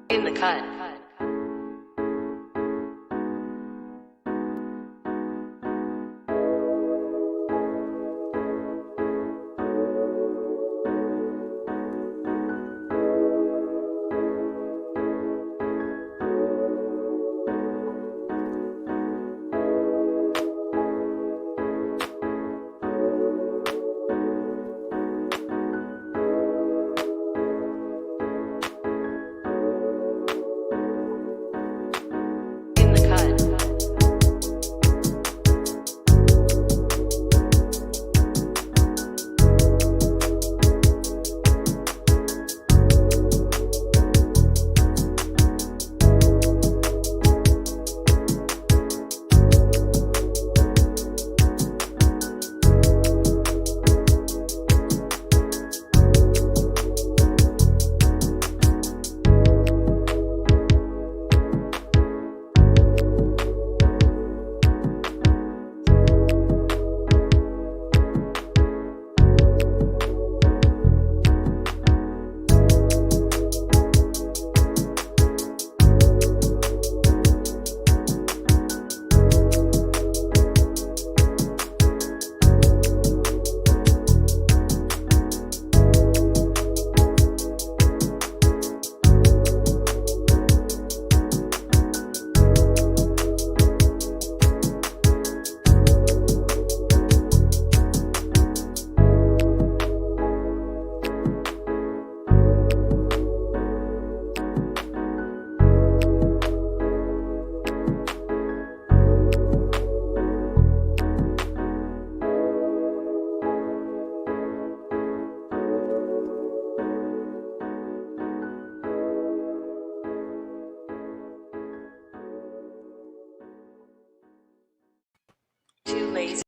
In the cut. In the cut. Too lazy.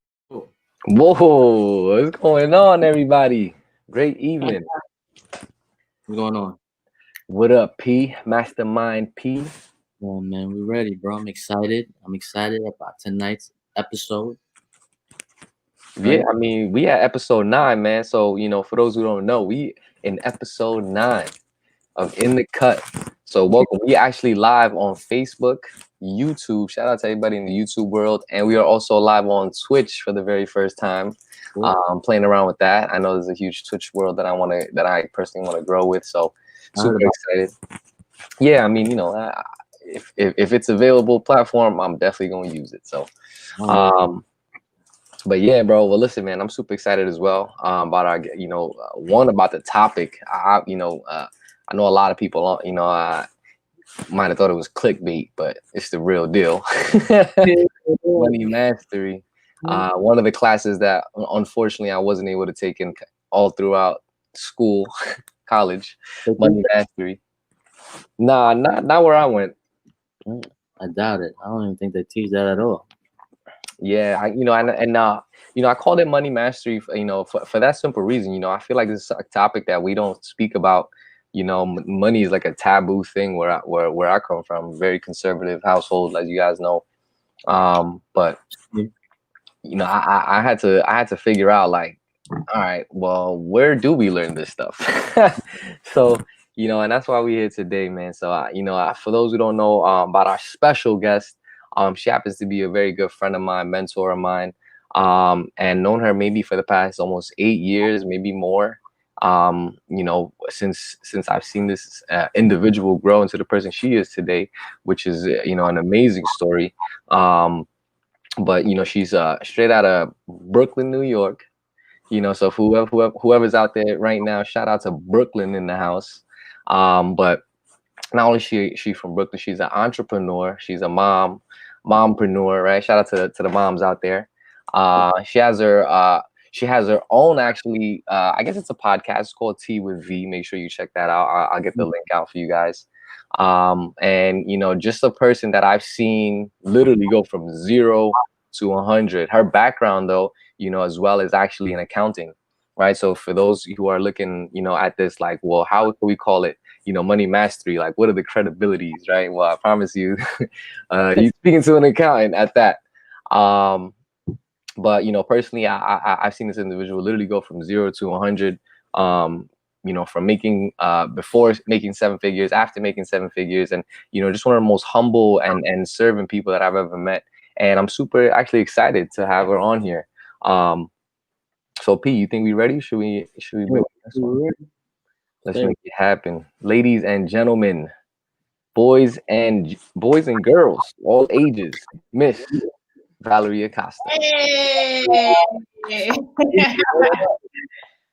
Whoa, what's going on, everybody? Great evening. What's going on? What up, P? Mastermind P. Oh man, we're ready, bro. I'm excited. I'm excited about tonight's episode. Yeah, I mean, we at episode 9, man. So, for those who don't know, we in episode 9 of In the Cut. So, welcome. We actually live on Facebook, YouTube. Shout out to everybody in the YouTube world. And we are also live on Twitch for the very first time. Cool. Playing around with that. I know there's a huge Twitch world that I personally want to grow with. So, super excited. Yeah, I mean, if it's available platform, I'm definitely gonna use it. So, but yeah, bro. Well, listen, man, I'm super excited as well about our, one about the topic. I know a lot of people, might have thought it was clickbait, but it's the real deal. Money mastery. One of the classes that unfortunately I wasn't able to take in all throughout school, college, money mastery. Nah, not where I went. I doubt it. I don't even think they teach that at all. Yeah, I called it money mastery, for that simple reason. I feel like this is a topic that we don't speak about. Money is like a taboo thing where I come from, very conservative household, as you guys know. But I had to figure out, like, all right, well, where do we learn this stuff? So, and that's why we're here today, man. So, for those who don't know about our special guest, she happens to be a very good friend of mine, mentor of mine, and known her maybe for the past almost 8 years, maybe more. Since I've seen this individual grow into the person she is today, which is an amazing story. But she's straight out of Brooklyn, New York. So whoever's out there right now, shout out to Brooklyn in the house. But not only she from Brooklyn, she's an entrepreneur. She's a mompreneur, right? Shout out to the moms out there. She has her own, actually. I guess it's a podcast. It's called Tea with V. Make sure you check that out. I'll get the link out for you guys. And just a person that I've seen literally go from 0 to 100. Her background, though, as well, is actually in accounting, right? So for those who are looking, at this, like, well, how can we call it, money mastery? Like, what are the credibilities, right? Well, I promise you, you're speaking to an accountant at that. But personally, I've seen this individual literally go from 0 to 100. from making before making seven figures, after making seven figures, and just one of the most humble and serving people that I've ever met. And I'm super actually excited to have her on here. So P, you think we ready? Should we bring this one? Let's make it happen, ladies and gentlemen, boys and girls, all ages. Miss Valerie Acosta. Hey!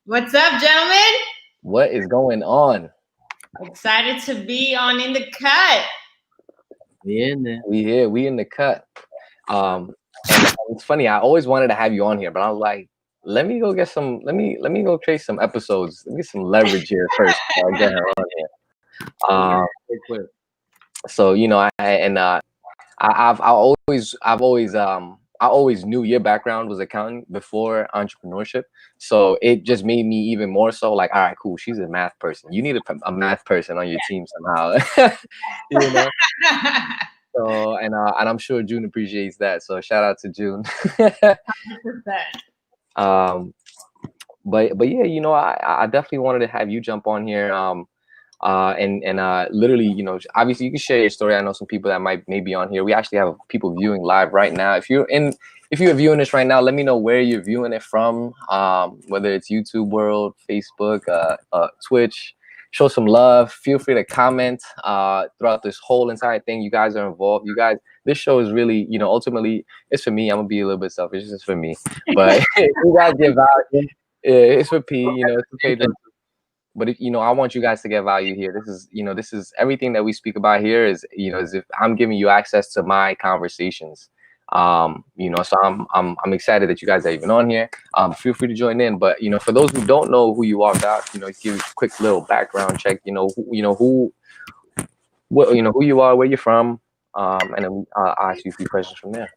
What's up, gentlemen? What is going on? Excited to be on In the Cut. We in there. We here. We in the cut. And it's funny. I always wanted to have you on here, but I was like, let me go get some. Let me go create some episodes. Let me get some leverage here first before I get her on here. So I always knew your background was accounting before entrepreneurship. So it just made me even more so like, all right, cool. She's a math person. You need a math person on your team somehow. So and I'm sure June appreciates that. So shout out to June. But yeah, I definitely wanted to have you jump on here. And literally, obviously you can share your story. I know some people that might be on here. We actually have people viewing live right now. If you're viewing this right now, let me know where you're viewing it from. Whether it's YouTube world, Facebook, Twitch. Show some love. Feel free to comment throughout this whole entire thing. You guys are involved. You guys, this show is really, ultimately, it's for me. I'm gonna be a little bit selfish. It's just for me. But you guys get value. It's for P. It's for Pedro. But I want you guys to get value here. This is everything that we speak about here is as if I'm giving you access to my conversations. So I'm excited that you guys are even on here. Feel free to join in. But for those who don't know who you are, about give a quick little background check. Who you are, where you're from, and then I'll ask you a few questions from there.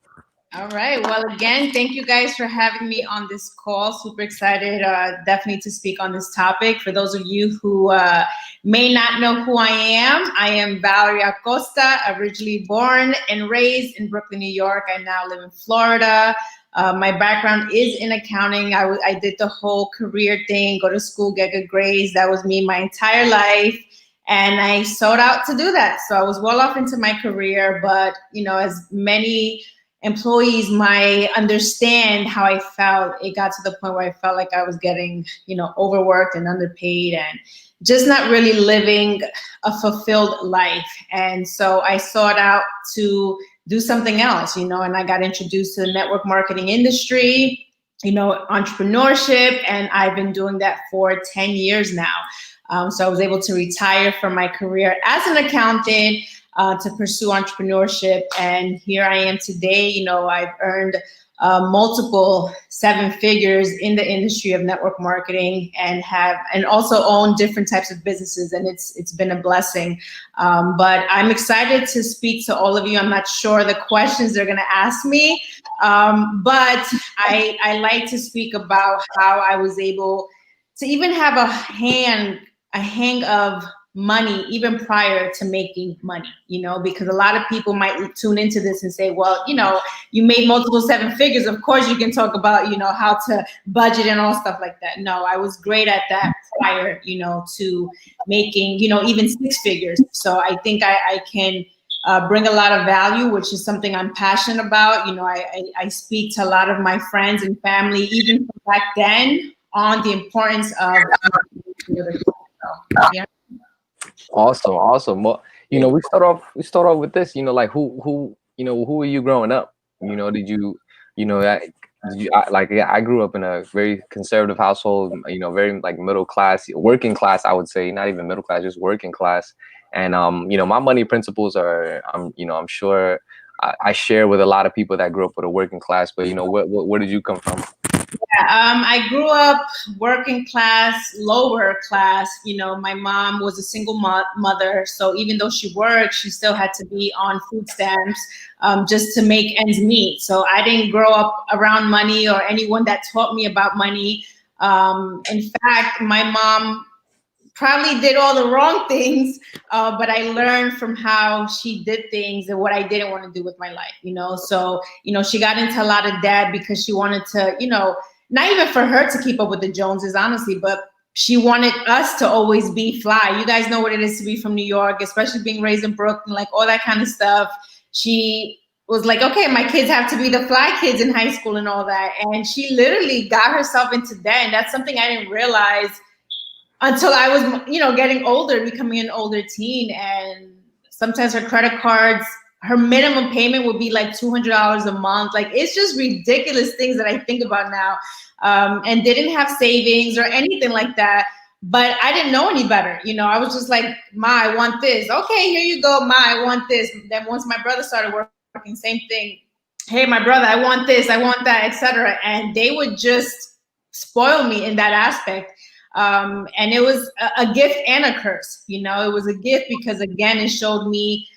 All right. Well, again, thank you guys for having me on this call. Super excited, definitely to speak on this topic. For those of you who may not know who I am Valerie Acosta, originally born and raised in Brooklyn, New York. I now live in Florida. My background is in accounting. I did the whole career thing, go to school, get good grades. That was me my entire life. And I sought out to do that. So I was well off into my career, but as many employees might understand how I felt, it got to the point where I felt like I was getting, overworked and underpaid and just not really living a fulfilled life. And so I sought out to do something else, and I got introduced to the network marketing industry, entrepreneurship, and I've been doing that for 10 years now. So I was able to retire from my career as an accountant to pursue entrepreneurship. And here I am today. I've earned multiple seven figures in the industry of network marketing and also own different types of businesses. And it's been a blessing. But I'm excited to speak to all of you. I'm not sure the questions they're going to ask me, but I like to speak about how I was able to even have a hang of money even prior to making money, because a lot of people might tune into this and say, well, you made multiple seven figures. Of course you can talk about, how to budget and all stuff like that. No, I was great at that prior, to making, even six figures. So I think I can bring a lot of value, which is something I'm passionate about. I speak to a lot of my friends and family, even from back then, on the importance of, yeah. Awesome. Well, we start off with this. Like who were you growing up? I grew up in a very conservative household. Very like middle class, working class. I would say not even middle class, just working class. And my money principles are, I'm sure I share with a lot of people that grew up with a working class. But where did you come from? Yeah, I grew up working class, lower class. My mom was a single mother. So even though she worked, she still had to be on food stamps just to make ends meet. So I didn't grow up around money or anyone that taught me about money. In fact, my mom probably did all the wrong things, but I learned from how she did things and what I didn't want to do with my life, So, she got into a lot of debt because she wanted to, not even for her to keep up with the Joneses, honestly, but she wanted us to always be fly. You guys know what it is to be from New York, especially being raised in Brooklyn, like all that kind of stuff. She was like, okay, my kids have to be the fly kids in high school and all that. And she literally got herself into debt. And that's something I didn't realize until I was, getting older, becoming an older teen. And sometimes her credit cards, her minimum payment would be like $200 a month. Like, it's just ridiculous things that I think about now. And didn't have savings or anything like that. But I didn't know any better. I was just like, Ma, I want this. Okay, here you go, Ma, I want this. Then once my brother started working, same thing. Hey, my brother, I want this, I want that, etc. And they would just spoil me in that aspect. And it was a gift and a curse. It was a gift because, again, it showed me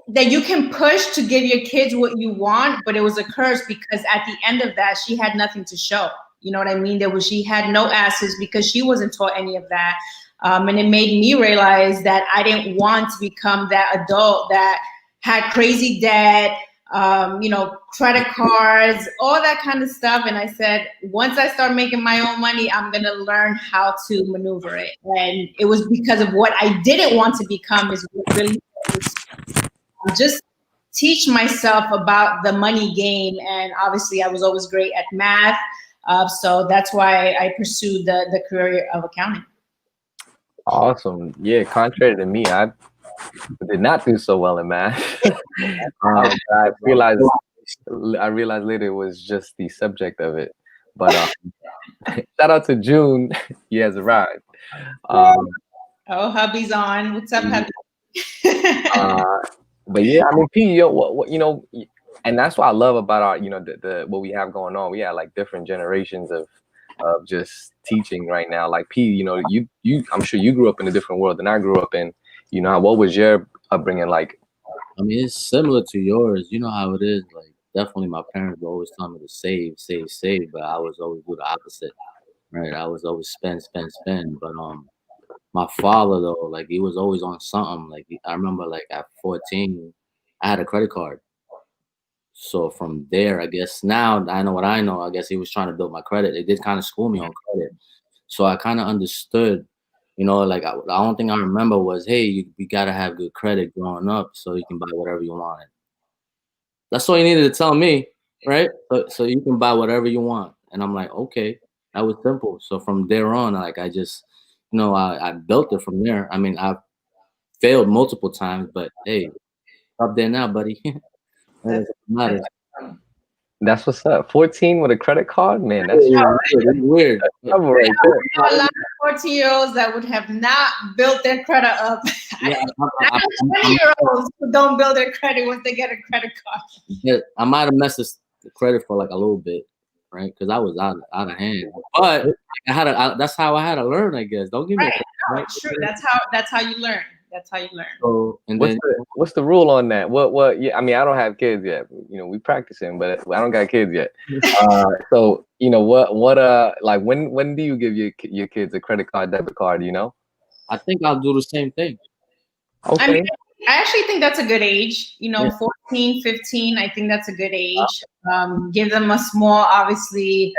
that you can push to give your kids what you want, but it was a curse because at the end of that, she had nothing to show. You know what I mean? She had no assets because she wasn't taught any of that. And it made me realize that I didn't want to become that adult that had crazy debt, credit cards, all that kind of stuff. And I said, once I start making my own money, I'm going to learn how to maneuver it. And it was because of what I didn't want to become is what really just teach myself about the money game. And obviously I was always great at math. So that's why I pursued the career of accounting. Awesome. Yeah, contrary to me, I did not do so well in math. I realized later it was just the subject of it. But shout out to June. He has arrived. Hubby's on. What's up, hubby? But yeah, I mean, P, and that's what I love about our, the what we have going on. We have like different generations of just teaching right now. Like P, you I'm sure you grew up in a different world than I grew up in. What was your upbringing like? I mean, it's similar to yours. You know how it is. Like, definitely, my parents would always tell me to save, save, save, but I was always do the opposite, right? I was always spend, spend, spend. But my father though, like, he was always on something. Like, I remember, like, at 14, I had a credit card. So from there, I guess now I know what I know. I guess he was trying to build my credit. It did kind of school me on credit. So I kind of understood, like, the only thing I remember was, hey, you got to have good credit growing up so you can buy whatever you want. That's all you needed to tell me, right? So you can buy whatever you want. And I'm like, okay, that was simple. So from there on, like, I just, I built it from there. I mean, I've failed multiple times, but hey, up there now, buddy. That doesn't matter. That's what's up. 14 with a credit card, man. That's weird. Right there. A lot of 14-year-olds that would have not built their credit up. Yeah, I have 20-year-olds who don't build their credit once they get a credit card. Yeah, I might have messed the credit for like a little bit, right? Because I was out of hand. But that's how I had to learn, I guess. Don't give me right. True. That's how you learn. That's how you learn. So, and what's the rule on that? What? Yeah, I mean, I don't have kids yet. We practicing, but I don't got kids yet. So what? Like, when do you give your kids a credit card, debit card? I think I'll do the same thing. Okay. I mean, I actually think that's a good age. 14, 15. I think that's a good age. Give them a small, obviously,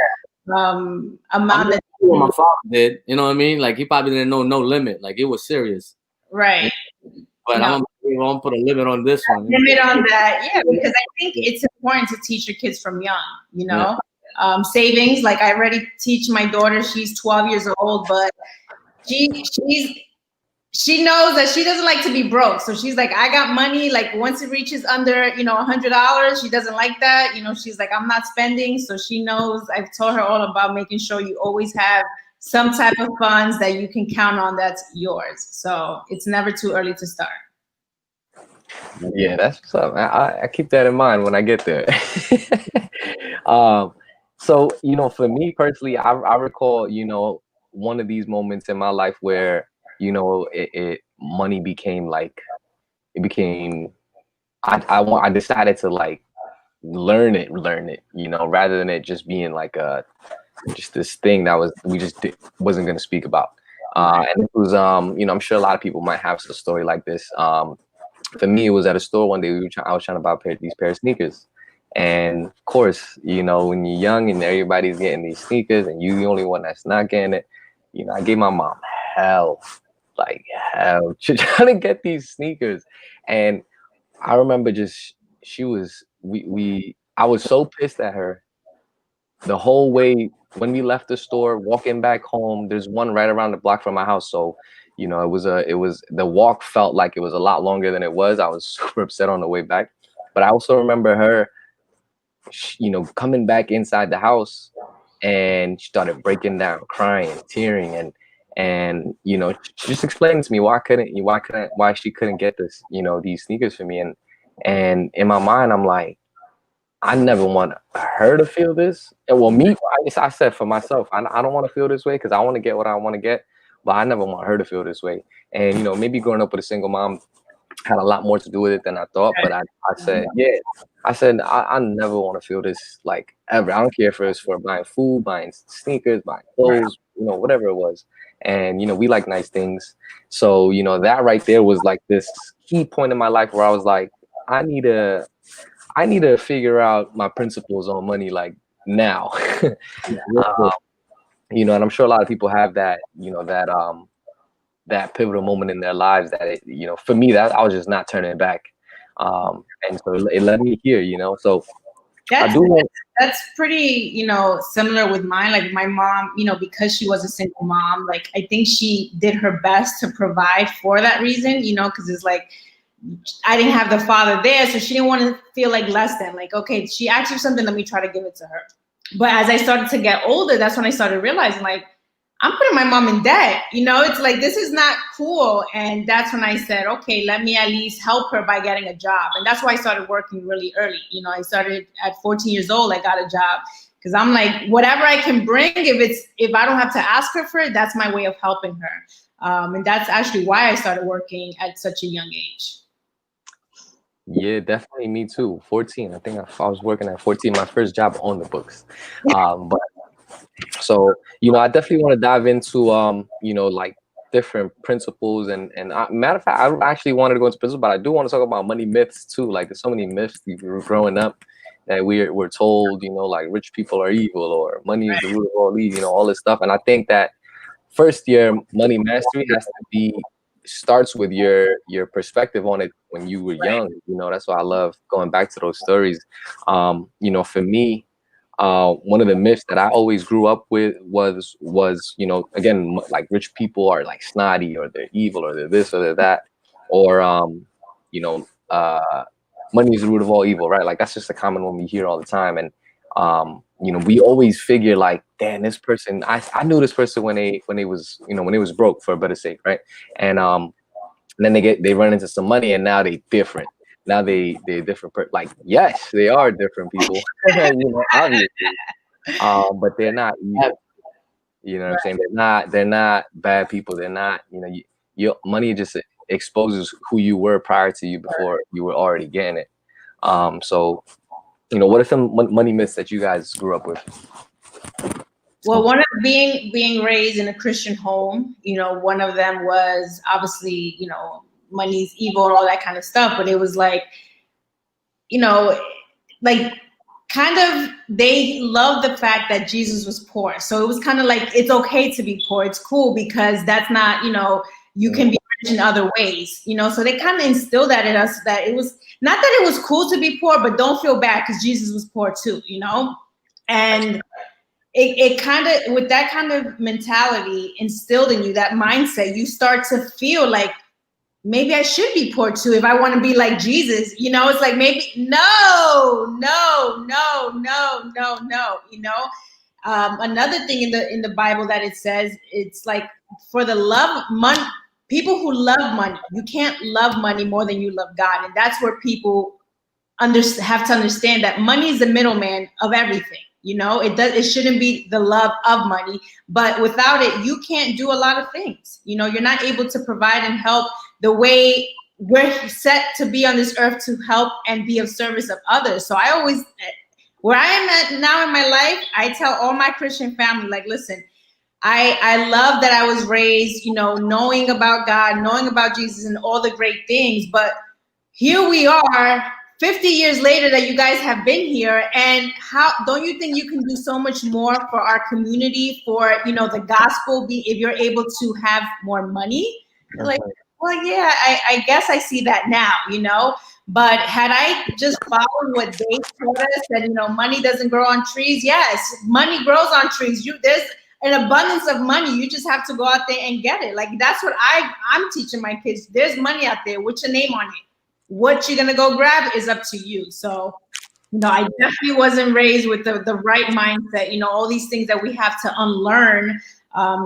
amount. That what my father did. You know what I mean? Like, he probably didn't know no limit. Like, it was serious. Right. But I'm gonna put a limit on this one. Limit on that, yeah, because I think it's important to teach your kids from young. Yeah. Savings. Like, I already teach my daughter. She's 12 years old, but she knows that she doesn't like to be broke. So she's like, I got money. Like, once it reaches under, $100, she doesn't like that. She's like, I'm not spending. So she knows. I've told her all about making sure you always have some type of funds that you can count on that's yours. So it's never too early to start. Yeah, that's what's up. I keep that in mind when I get there. So, for me personally, I recall, one of these moments in my life where, money became like, I decided to like learn it, rather than it just being like just this thing that wasn't going to speak about. And it was, I'm sure a lot of people might have a story like this. For me, it was at a store one day. I was trying to buy these pair of sneakers, And of course, you know, when you're young and everybody's getting these sneakers and you the only one that's not getting it, you know, I gave my mom hell, like hell, trying to get these sneakers. And I remember just she was we I was so pissed at her the whole way when we left the store, walking back home. There's one right around the block from my house, so you know it was the walk felt like it was a lot longer than it was. I was super upset on the way back, but I also remember her, you know, coming back inside the house, and she started breaking down, crying, tearing, and you know, she just explained to me why she couldn't get this, you know, these sneakers for me, and in my mind, I'm like, I never want her to feel this. And well, me, I said for myself, I don't want to feel this way because I want to get what I want to get, but I never want her to feel this way. And you know, maybe growing up with a single mom had a lot more to do with it than I thought. But I said, yeah, I said I never want to feel this like ever. I don't care if it's for buying food, buying sneakers, buying clothes, you know, whatever it was. And you know, we like nice things. So you know, that right there was like this key point in my life where I was like, I need to figure out my principles on money like now. You know, and I'm sure a lot of people have that, you know, that pivotal moment in their lives that it, you know, for me, that I was just not turning back. And so it led me here, you know. So that's pretty, you know, similar with mine. Like my mom, you know, because she was a single mom, like I think she did her best to provide for that reason, you know, because it's like I didn't have the father there, so she didn't want to feel like less than. Like, okay, she asked for something, let me try to give it to her. But as I started to get older, that's when I started realizing, like, I'm putting my mom in debt. You know, it's like, this is not cool. And that's when I said, okay, let me at least help her by getting a job. And that's why I started working really early. You know, I started at 14 years old, I got a job. Because I'm like, whatever I can bring, if I don't have to ask her for it, that's my way of helping her. And that's actually why I started working at such a young age. Yeah, definitely me too. 14. I think I was working at 14, my first job on the books. But so, you know, I definitely want to dive into you know, like different principles and matter of fact, I actually wanted to go into principles, but I do want to talk about money myths too. Like there's so many myths growing up that we're told, you know, like rich people are evil or money is the root of all evil, you know, all this stuff. And I think that first year money mastery starts with your perspective on it when you were young. You know, that's why I love going back to those stories. You know, for me, one of the myths that I always grew up with was you know, again, like rich people are like snotty or they're evil or they're this or they're that, or you know, money is the root of all evil, right? Like that's just a common one we hear all the time. And you know, we always figure like, damn, this person, I knew this person when they was, you know, when they was broke, for a better sake, right? And then they run into some money and now they different. Now they're different. Like, yes, they are different people, you know, obviously. But they're not evil. You know what I'm saying? They're not bad people. They're not, you know, your money just exposes who you were prior to you before you were already getting it. So, you know, what are some money myths that you guys grew up with? Well, one of being raised in a Christian home, you know, one of them was obviously, you know, money's evil and all that kind of stuff. But it was like, you know, like kind of they love the fact that Jesus was poor. So it was kind of like, it's okay to be poor. It's cool because that's not, you know, you can be rich in other ways, you know. So they kind of instilled that in us, that it was not that it was cool to be poor, but don't feel bad because Jesus was poor too, you know. And it kind of, with that kind of mentality instilled in you, that mindset, you start to feel like maybe I should be poor too if I want to be like Jesus. You know, it's like maybe no, you know. Another thing in the Bible that it says, it's like, for the love of money, people who love money, you can't love money more than you love God. And that's where people have to understand that money is the middleman of everything. You know, it shouldn't be the love of money, but without it, you can't do a lot of things. You know, you're not able to provide and help the way we're set to be on this earth, to help and be of service of others. So I always, where I am at now in my life, I tell all my Christian family, like, listen, I love that I was raised, you know, knowing about God, knowing about Jesus and all the great things, but here we are 50 years later that you guys have been here, and how don't you think you can do so much more for our community, for the gospel, if you're able to have more money? You're like, well, yeah, I guess I see that now. But had I just followed what they told us, that money doesn't grow on trees, yes, money grows on trees. There's an abundance of money. You just have to go out there and get it. Like, that's what I'm teaching my kids. There's money out there. What's your name on it? What you're gonna go grab is up to you. So, I definitely wasn't raised with the right mindset. All these things that we have to unlearn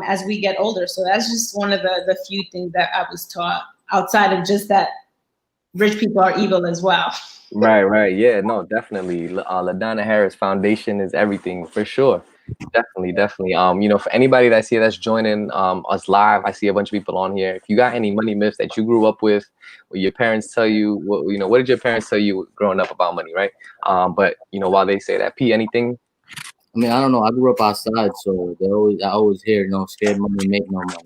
as we get older. So that's just one of the few things that I was taught, outside of just that rich people are evil as well. Right. Yeah, no, definitely. LaDonna Harris Foundation is everything, for sure. Definitely. For anybody that's joining us live, I see a bunch of people on here. If you got any money myths that you grew up with, or your parents tell you, what did your parents tell you growing up about money, right? But while they say that, P, anything? I mean, I don't know. I grew up outside, so I always hear, scared money make no money.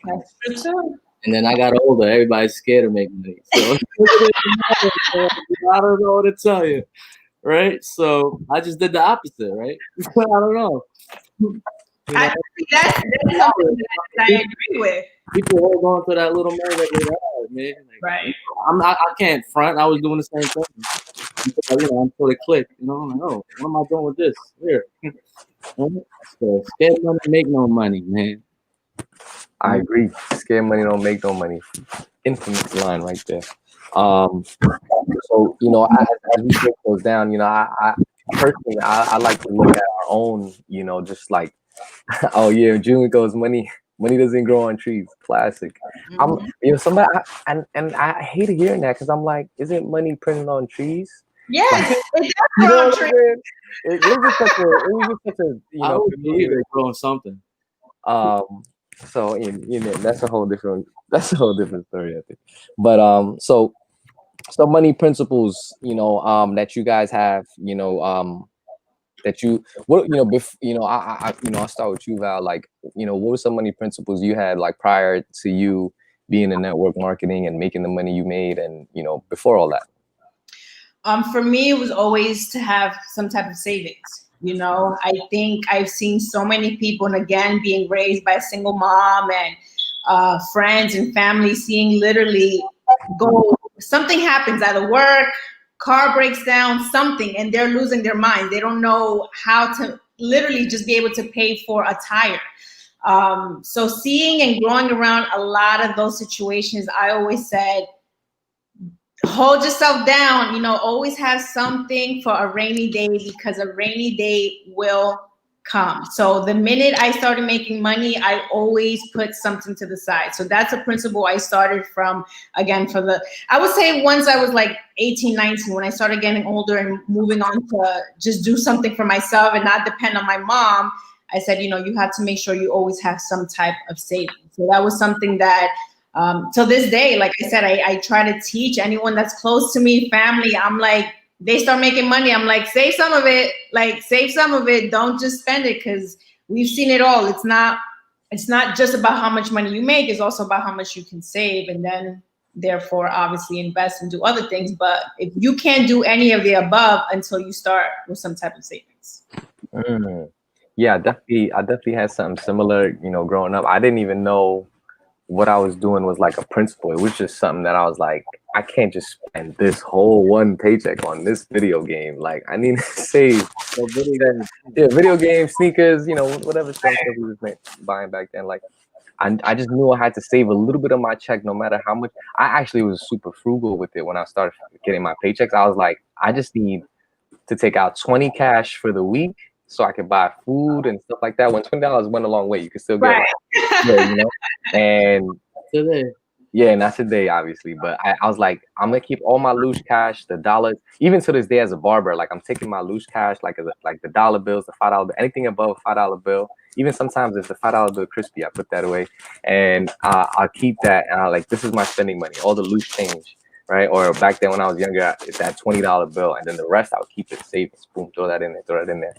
That's true too. And then I got older. Everybody's scared of making money. So I don't know what to tell you. Right, so I just did the opposite, right? I don't know. That's something that I agree with. People hold on to that little money that they have, man. Right. I can't front. I was doing the same thing. Until it clicked. I'm like, oh, what am I doing with this? Here. So scared money make no money, man. I agree. Scared money don't make no money. Infamous line right there. So as we break those down, I personally I like to look at our own, just like, oh yeah, June goes, money doesn't grow on trees. Classic. Somebody and I hate hearing that, because I'm like, isn't money printed on trees? Yes, it does grow on trees. It was just such a I would believe they're growing something. So that's a whole different story, I think. But so money principles, that you guys have, that you I'll start with you, Val. Like, what were some money principles you had, like, prior to you being in network marketing and making the money you made, and before all that? For me, it was always to have some type of savings. I think I've seen so many people, and again, being raised by a single mom and friends and family, seeing literally something happens, either work, car breaks down, something, and they're losing their mind. They don't know how to literally just be able to pay for a tire. So seeing and growing around a lot of those situations, I always said, hold yourself down, always have something for a rainy day, because a rainy day will come. So the minute I started making money, I always put something to the side. So that's a principle I started from, again, I would say once I was like 18, 19, when I started getting older and moving on to just do something for myself and not depend on my mom, I said, you have to make sure you always have some type of savings. So that was something that till this day, like I said, I try to teach anyone that's close to me, family. I'm like, they start making money, I'm like, save some of it. Don't just spend it, because we've seen it all. It's not just about how much money you make. It's also about how much you can save, and then therefore obviously invest and do other things. But if you can't do any of the above until you start with some type of savings. Yeah, I definitely had something similar, growing up. I didn't even know what I was doing was like a principle. It was just something that I was like, I can't just spend this whole one paycheck on this video game. Like, I need to save. So video games, sneakers, whatever stuff that we was buying back then. Like, I just knew I had to save a little bit of my check, no matter how much. I actually was super frugal with it when I started getting my paychecks. I was like, I just need to take out 20 cash for the week, so I could buy food and stuff like that. When $20 went a long way, you could still get and today. Yeah, not today, obviously. But I was like, I'm gonna keep all my loose cash, the dollars. Even to this day, as a barber, like, I'm taking my loose cash, like the dollar bills, the $5 bill, anything above a $5 bill. Even sometimes if the $5 bill crispy, I put that away, and I'll keep that. And like, this is my spending money, all the loose change, right? Or back then when I was younger, it's that $20 bill, and then the rest I'll keep it savings. Boom, throw that in there.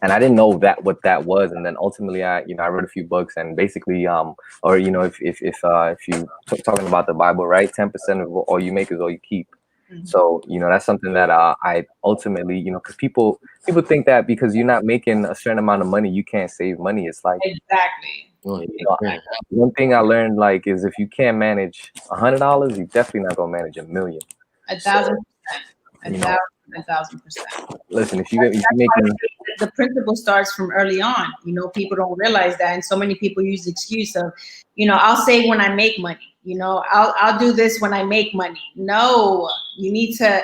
and I didn't know that what that was. And then ultimately, I read a few books, and basically, or if you talking about the Bible, right, 10% of all you make is all you keep. Mhm. So that's something that I ultimately, because people think that because you're not making a certain amount of money, you can't save money. It's like, Exactly. Oh, one thing I learned, like, is if you can't manage $100, you definitely not gonna manage $1 million. 1,000%. You know, 1,000%. listen, if you making, The principle starts from early on. People don't realize that, and so many people use the excuse of, I'll save when I make money. I'll do this when I make money. No, you need to.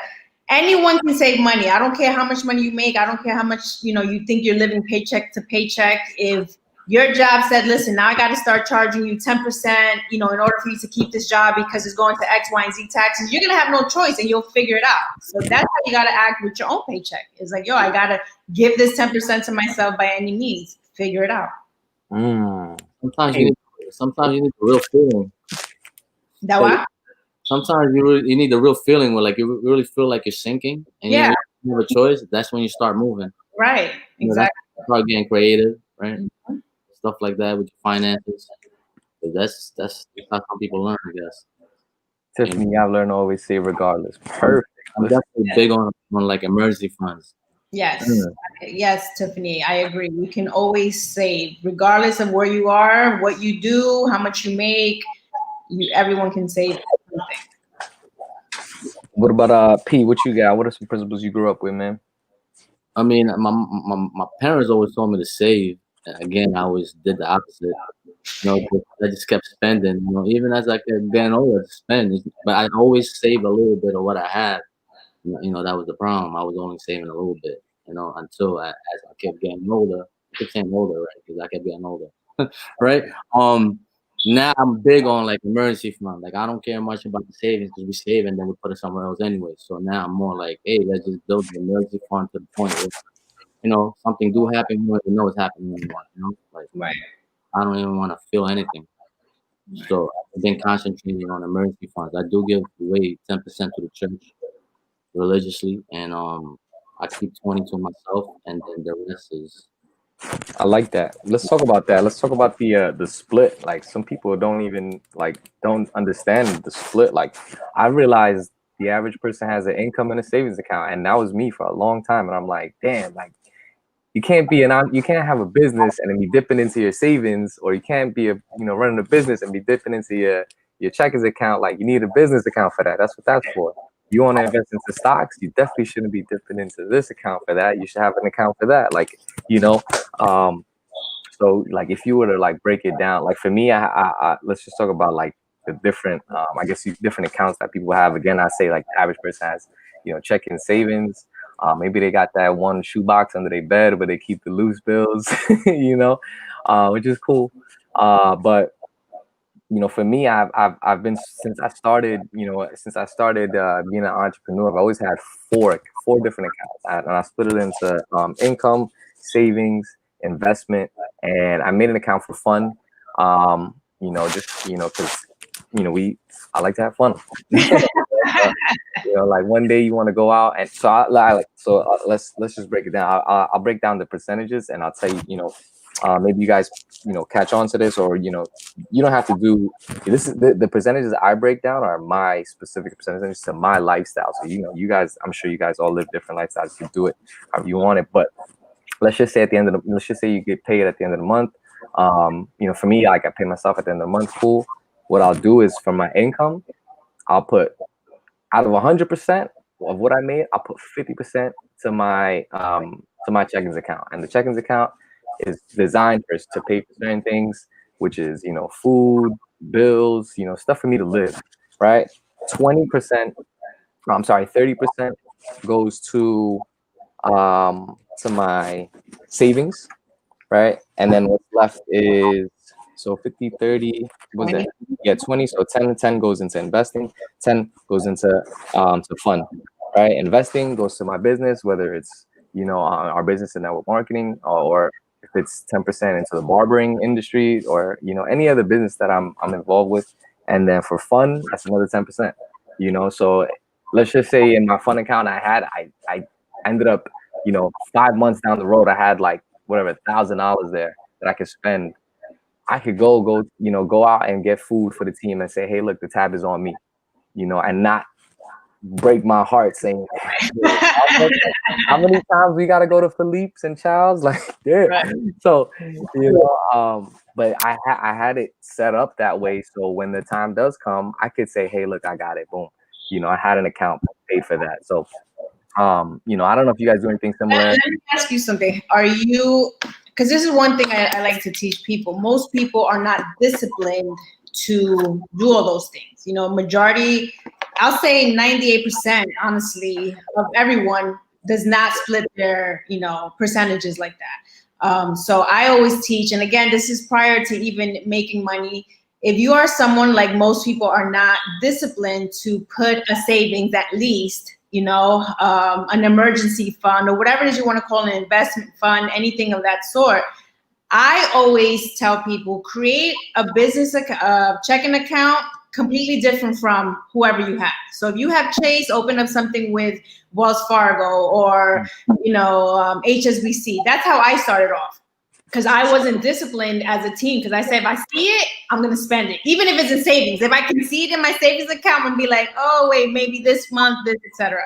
Anyone can save money. I don't care how much money you make. I don't care how much you think you're living paycheck to paycheck. If your job said, listen, now I got to start charging you 10%, in order for you to keep this job because it's going to X, Y, and Z taxes, you're going to have no choice and you'll figure it out. So that's how you got to act with your own paycheck. It's like, I got to give this 10% to myself by any means. Figure it out. Sometimes you need the real feeling. That what? Sometimes you need the real feeling where, like, you really feel like you're sinking and you have a choice. That's when you start moving. Right. Exactly. Start getting creative, right? Mm-hmm. Stuff like that with your finances. That's how some people learn, I guess. Tiffany, I've learned to always save regardless. Perfect. I'm definitely big on like emergency funds. Yes. Yes, Tiffany, I agree. You can always save, regardless of where you are, what you do, how much you make. Everyone can save something. What about P? What you got? What are some principles you grew up with, man? I mean, my parents always told me to save. Again, I always did the opposite. I just kept spending. Even as I kept getting older, to spend. But I always save a little bit of what I had. That was the problem. I was only saving a little bit. Until as I kept getting older. I kept saying older, right? Because I kept getting older, right? Now I'm big on like emergency fund. Like I don't care much about the savings because we save and then we put it somewhere else anyway. So now I'm more like, hey, let's just build the emergency fund to the point where, something do happen, you don't even know what's happening anymore. Like right. I don't even want to feel anything. Right. So I've been concentrating on emergency funds. I do give away 10% to the church religiously, and I keep 20 to myself, and then the rest is. I like that. Let's talk about that. Let's talk about the split. Like some people don't understand the split. Like I realized the average person has an income and a savings account, and that was me for a long time. And I'm like, damn, like you can't have a business and then be dipping into your savings, or you can't be running a business and be dipping into your checkings account. Like you need a business account for that. That's what that's for. You want to invest into stocks, you definitely shouldn't be dipping into this account for that. You should have an account for that. Like, so like if you were to like break it down, like for me, I let's just talk about like the different, I guess different accounts that people have. Again, I say like the average person has, checking, savings. Maybe they got that one shoebox under their bed, but they keep the loose bills, which is cool. But for me, I've been since I started being an entrepreneur. I've always had four different accounts, and I split it into income, savings, investment, and I made an account for fun. Because I like to have fun. Like one day you want to go out, and so let's just break it down. I'll break down the percentages, and I'll tell you. Maybe you guys, catch on to this, or you don't have to do this. Is the percentages I break down are my specific percentages to my lifestyle. So you guys, I'm sure you guys all live different lifestyles. You can do it however you want it, but let's just say you get paid at the end of the month. For me, like I pay myself at the end of the month. Cool. What I'll do is from my income, I'll put out of 100% of what I made, I'll put 50% to my checkings account, and the checkings account is designed to pay for certain things, which is food, bills, stuff for me to live. Right? 30% goes to my savings, right? And then what's left is 50, 30, what's that? Yeah, 20. So 10 goes into investing, 10 goes into to fund, right? Investing goes to my business, whether it's our business in network marketing, or if it's 10% into the barbering industry, or any other business that I'm involved with. And then for fun, that's another 10%. So let's just say in my fund account I ended up 5 months down the road, I had like whatever $1,000 there that I could spend, I could go go out and get food for the team and say, hey, look, the tab is on me, and not break my heart saying, how many times we gotta go to Philippe's and Child's, like, there. Right. So, but I had it set up that way, so when the time does come, I could say, hey, look, I got it, boom. I had an account paid for that. So, I don't know if you guys do anything similar. Let me ask you something. Are you, because this is one thing I like to teach people. Most people are not disciplined to do all those things. Majority, I'll say 98%, honestly, of everyone does not split their, percentages like that. So I always teach, and again, this is prior to even making money. If you are someone like most people are not disciplined to put a savings at least, an emergency fund or whatever it is you want to call an investment fund, anything of that sort. I always tell people, create a business checking account completely different from whoever you have. So if you have Chase, open up something with Wells Fargo or, HSBC. That's how I started off. Because I wasn't disciplined as a team. Because I said, if I see it, I'm going to spend it. Even if it's in savings. If I can see it in my savings account and be like, oh, wait, maybe this month, this, etc.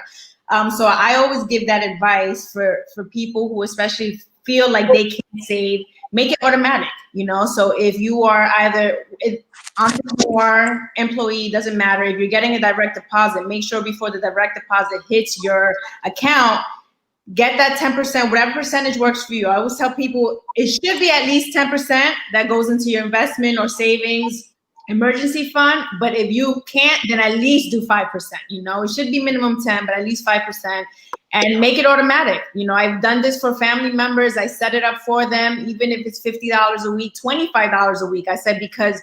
So I always give that advice for people who especially feel like they can't save. Make it automatic, So if you are either entrepreneur, employee, doesn't matter. If you're getting a direct deposit, make sure before the direct deposit hits your account, get that 10%, whatever percentage works for you. I always tell people it should be at least 10% that goes into your investment or savings emergency fund. But if you can't, then at least do 5%. It should be minimum 10, but at least 5%, and make it automatic. I've done this for family members. I set it up for them, even if it's $50 a week, $25 a week. I said, because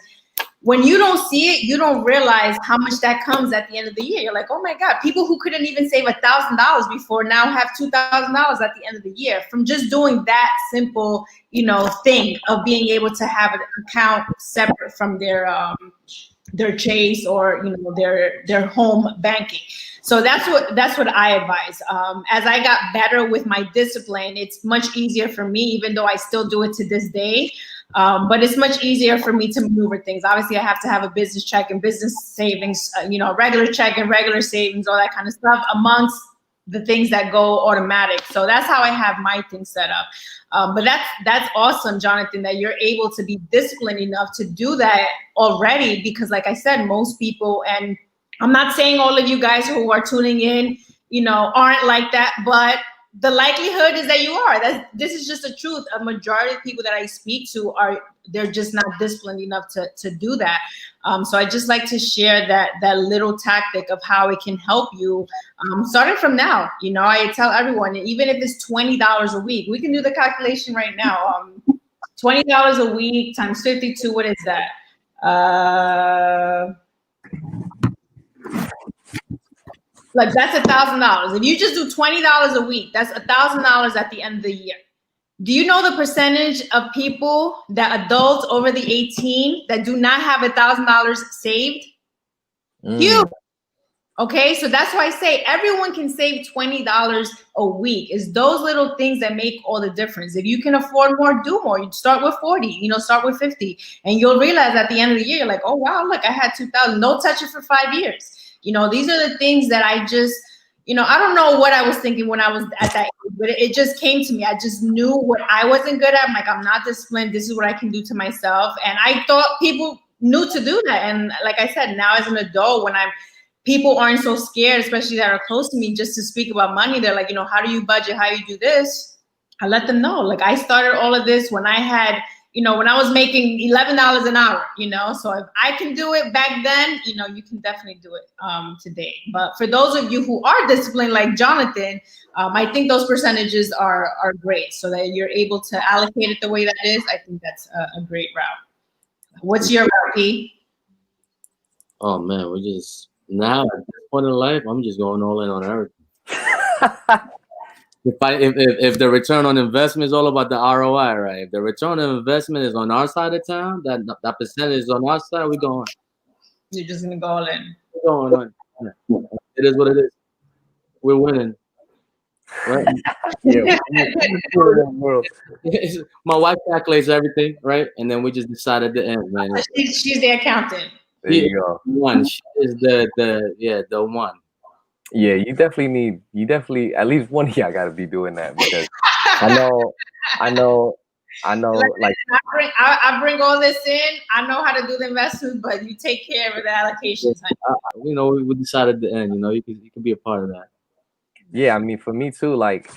when you don't see it, you don't realize how much that comes at the end of the year. You're like, oh my God, people who couldn't even save $1,000 before now have $2,000 at the end of the year from just doing that simple, thing of being able to have an account separate from their Chase or their home banking. So that's what I advise. As I got better with my discipline, it's much easier for me, even though I still do it to this day. But it's much easier for me to maneuver things. Obviously, I have to have a business check and business savings, regular check and regular savings, all that kind of stuff amongst the things that go automatic. So that's how I have my thing set up. But that's awesome, Jonathan, that you're able to be disciplined enough to do that already, because like I said, most people, and I'm not saying all of you guys who are tuning in, aren't like that, but the likelihood is that you are. This is just the truth. A majority of people that I speak to they're just not disciplined enough to do that. So I just like to share that little tactic of how it can help you, starting from now. I tell everyone, even if it's $20 a week, we can do the calculation right now. $20 a week times 52, what is that? Like that's $1,000. If you just do $20 a week, that's $1,000 at the end of the year. Do you know the percentage of people that adults over the 18 that do not have $1,000 saved? Huge. Okay, so that's why I say everyone can save $20 a week. It's those little things that make all the difference. If you can afford more, do more. You start with 40, start with 50, and you'll realize at the end of the year, you're like, oh wow, look, I had 2,000. No touch it for 5 years. These are the things that I just, I don't know what I was thinking when I was at that age, but it just came to me. I just knew what I wasn't good at. I'm like, I'm not disciplined. This is what I can do to myself. And I thought people knew to do that. And like I said, now as an adult, when people aren't so scared, especially that are close to me, just to speak about money. They're like, how do you budget? How you do this? I let them know. Like I started all of this when I had, when I was making $11 an hour, so if I can do it back then, you can definitely do it today. But for those of you who are disciplined like Jonathan, I think those percentages are great, so that you're able to allocate it the way that is. I think that's a great route. What's your route, P? Oh man, now at this point in life, I'm just going all in on everything. If the return on investment is all about the ROI, right? If the return on investment is on our side of town, that percentage is on our side, we're going. You're just gonna go all in. We're going on. It is what it is. We're winning. right? Yeah, world. My wife calculates everything, right? And then we just decide at the end, man. She's the accountant. There She is you go. the one. She is the one. Yeah, you definitely at least one of y'all got to be doing that because I know, I know, I know. Like, I bring all this in. I know how to do the investments, but you take care of the allocations. You know, we decide at the end. You know, you can be a part of that. yeah, I mean, for me too. Like,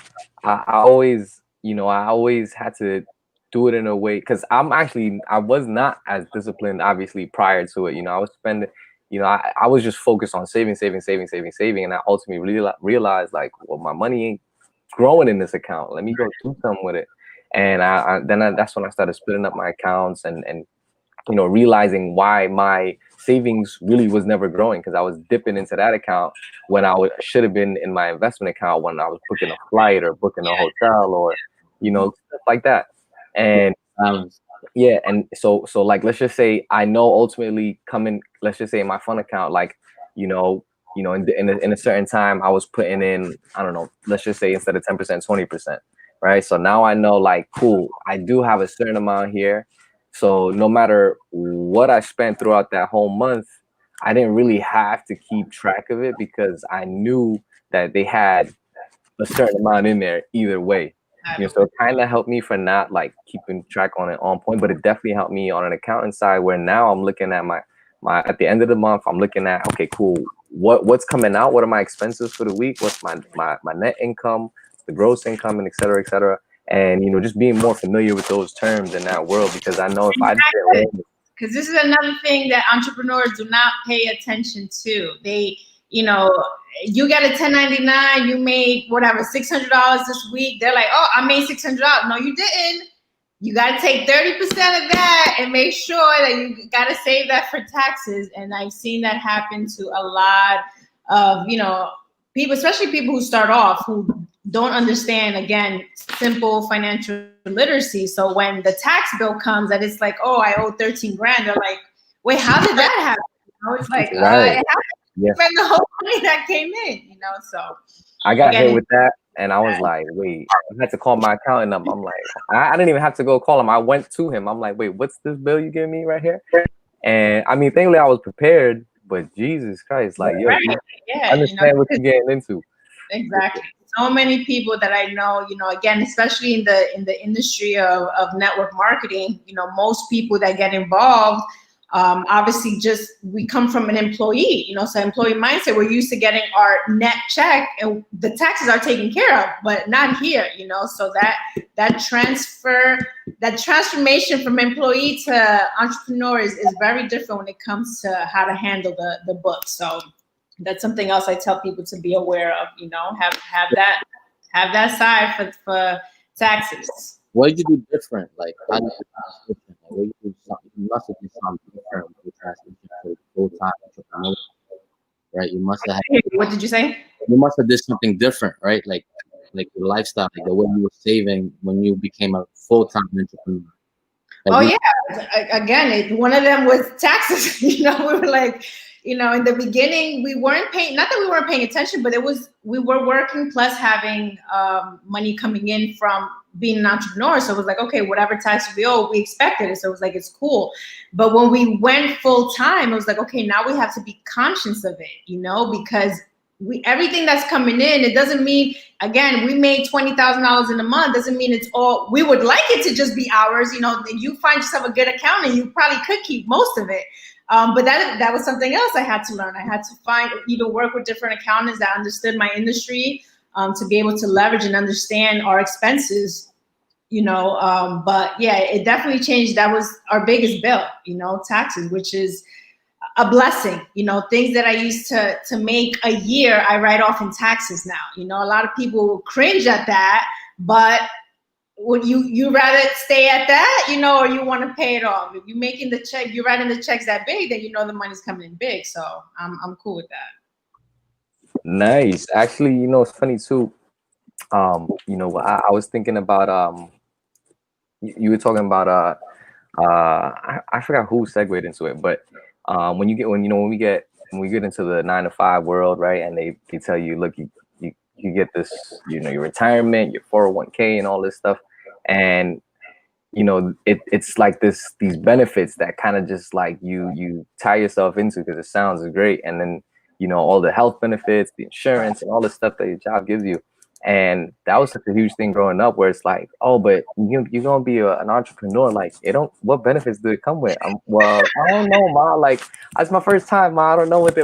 I always, I always had to do it in a way because I was not as disciplined, obviously, prior to it. I was spending, I was just focused on saving, and I ultimately realized like, well, my money ain't growing in this account. Let me go do something with it. And that's when I started splitting up my accounts and realizing why my savings really was never growing because I was dipping into that account when should have been in my investment account when I was booking a flight or booking a hotel or stuff like that. And Balance. yeah, and so like let's just say I know ultimately coming, let's just say in my fund account, like in a certain time I was putting in, I don't know, let's just say instead of 10%, 20%, right? So now I know, like, cool, I do have a certain amount here. So no matter what I spent throughout that whole month, I didn't really have to keep track of it because I knew that they had a certain amount in there either way. So it kind of helped me for not like keeping track on it on point, but it definitely helped me on an accounting side where now I'm looking at my at the end of the month, I'm looking at, okay, cool, what's coming out, what are my expenses for the week, what's my net income, the gross income, and et cetera, et cetera. And just being more familiar with those terms in that world, because I know if I didn't, because this is another thing that entrepreneurs do not pay attention to. They, you got a 1099, you made whatever $600 this week. They're like, oh, I made $600. No, you didn't. You got to take 30% of that and make sure that you got to save that for taxes. And I've seen that happen to a lot of, people, especially people who start off who don't understand, again, simple financial literacy. So when the tax bill comes and it's like, oh, I owe 13 grand, they're like, wait, how did that happen? It's like, right. Yeah. Spend the whole money that came in, so. I got hit with that, and I was like, wait, I had to call my accountant up. I'm like, I didn't even have to go call him. I went to him. I'm like, wait, what's this bill you giving me right here? And I mean, thankfully I was prepared, but Jesus Christ, like, yo, understand what you're getting into. Exactly. So many people that I know, again, especially in the industry of network marketing, most people that get involved, obviously just we come from an employee, so employee mindset, we're used to getting our net check and the taxes are taken care of, but not here, so that transformation from employee to entrepreneur is very different when it comes to how to handle the books. So that's something else I tell people to be aware of, have that side for taxes. What did you do different? Like, how did you do different? Like, what you must have done something different with transition to full-time entrepreneur, right? You must have. What did you say? You must have did something different, right? Like your lifestyle, like the way you were saving when you became a full-time entrepreneur. Like again, one of them was taxes. We were like, in the beginning, we weren't paying, not that we weren't paying attention, but we were working plus having money coming in from being an entrepreneur. So it was like, okay, whatever tax we owe, we expected it. So it was like, it's cool. But when we went full time, it was like, okay, now we have to be conscious of it, because everything that's coming in, it doesn't mean, again, we made $20,000 in a month, doesn't mean it's all, we would like it to just be ours. You find yourself a good accountant, you probably could keep most of it. But that was something else I had to learn. I had to work with different accountants that understood my industry, to be able to leverage and understand our expenses, but yeah, it definitely changed. That was our biggest bill, taxes, which is a blessing. Things that I used to make a year, I write off in taxes now. A lot of people will cringe at that, but would you rather stay at that, or you want to pay it off? If you're making the check, you're writing the checks that big, then the money's coming in big. So I'm cool with that. Nice. Actually, it's funny too. I was thinking about you were talking about I forgot who segued into it, but when we get into the 9 to 5 world, right, and they tell you, look, you get this, you know, your retirement, your 401k and all this stuff. And you know, it's like these benefits that kind of just like you tie yourself into because it sounds great. And then, you know, all the health benefits, the insurance and all the stuff that your job gives you. And that was such a huge thing growing up where it's like, oh, but you're going to be an entrepreneur. Like, it don't, what benefits do it come with? Well, I don't know, Ma. Like, that's my first time, Ma. I don't know what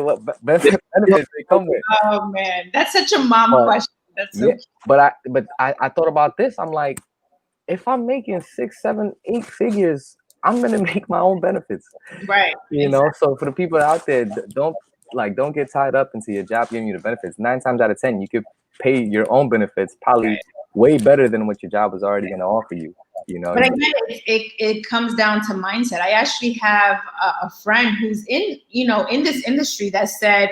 benefits they come with. Oh, man. That's such a mom question. That's so cute. But I thought about this. I'm like, if I'm making 6, 7, 8 figures, I'm going to make my own benefits. Right. You know, so for the people out there, don't get tied up into your job giving you the benefits. 9 times out of 10, you could pay your own benefits probably way better than what your job was already going to offer you. You know, but again, it comes down to mindset. I actually have a friend who's in this industry that said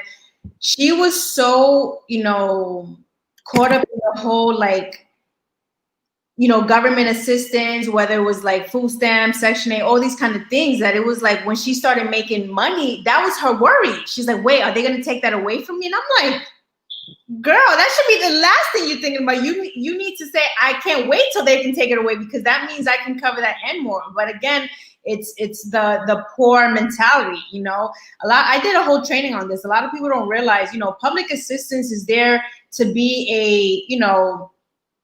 she was so, caught up in the whole, like, government assistance, whether it was like food stamps, Section 8, all these kind of things, that it was like when she started making money, that was her worry. She's like, wait, are they going to take that away from me? And I'm like, girl, that should be the last thing you're thinking about. You need to say, I can't wait till they can take it away, because that means I can cover that and more. But again, it's the poor mentality, I did a whole training on this. A lot of people don't realize, public assistance is there to be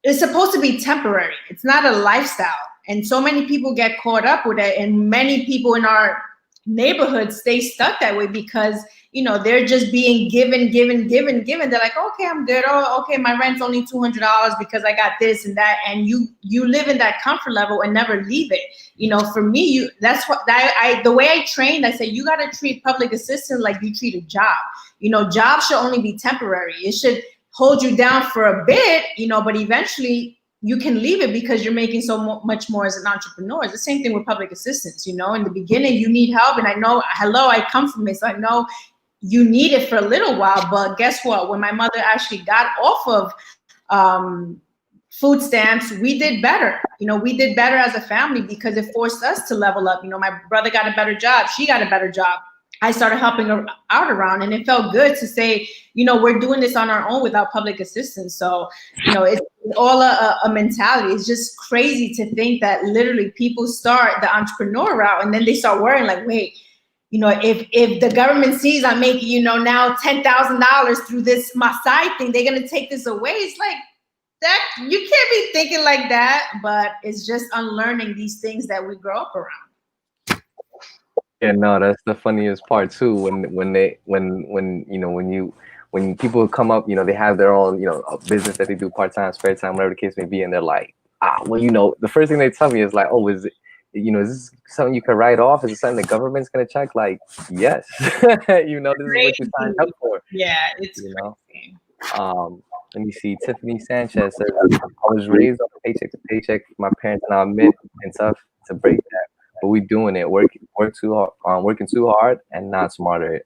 it's supposed to be temporary. It's not a lifestyle. And so many people get caught up with it. And many people in our neighborhoods stay stuck that way because, they're just being given. They're like, okay, I'm good. Oh, okay, my rent's only $200 because I got this and that. And you live in that comfort level and never leave it. For me, that's what the way I trained, I said, you got to treat public assistance like you treat a job. Jobs should only be temporary. It should hold you down for a bit, but eventually you can leave it because you're making so much more as an entrepreneur. It's the same thing with public assistance. In the beginning, you need help. And I know, I come from it. So I know you need it for a little while. But guess what? When my mother actually got off of food stamps, we did better. We did better as a family because it forced us to level up. My brother got a better job. She got a better job. I started helping her out around, and it felt good to say, we're doing this on our own without public assistance. So, it's all a mentality. It's just crazy to think that literally people start the entrepreneur route and then they start worrying like, wait, if the government sees I'm making, now $10,000 through my side thing, they're going to take this away. It's like that. You can't be thinking like that, but it's just unlearning these things that we grow up around. Yeah, no, that's the funniest part too. When people come up, they have their own, a business that they do part-time, spare time, whatever the case may be, and they're like, the first thing they tell me is like, oh, is this something you could write off? Is it something the government's gonna check? Like, yes, this is what you signed up for. Yeah, it's crazy. Let me see. Tiffany Sanchez says, I was raised on paycheck to paycheck. My parents and I admit it's tough to break that. But we doing it, working too hard and not smarter.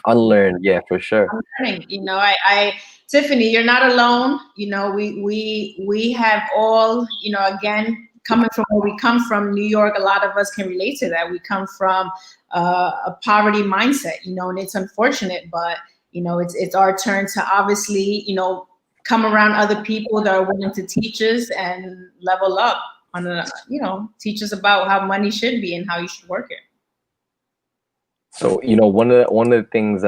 Unlearn, yeah, for sure. Unlearning. Tiffany, you're not alone. We have all, again, coming from where we come from, New York, a lot of us can relate to that. We come from a poverty mindset, and it's unfortunate, but it's our turn to obviously, come around other people that are willing to teach us and level up. Teach us about how money should be and how you should work it. So, one of the things,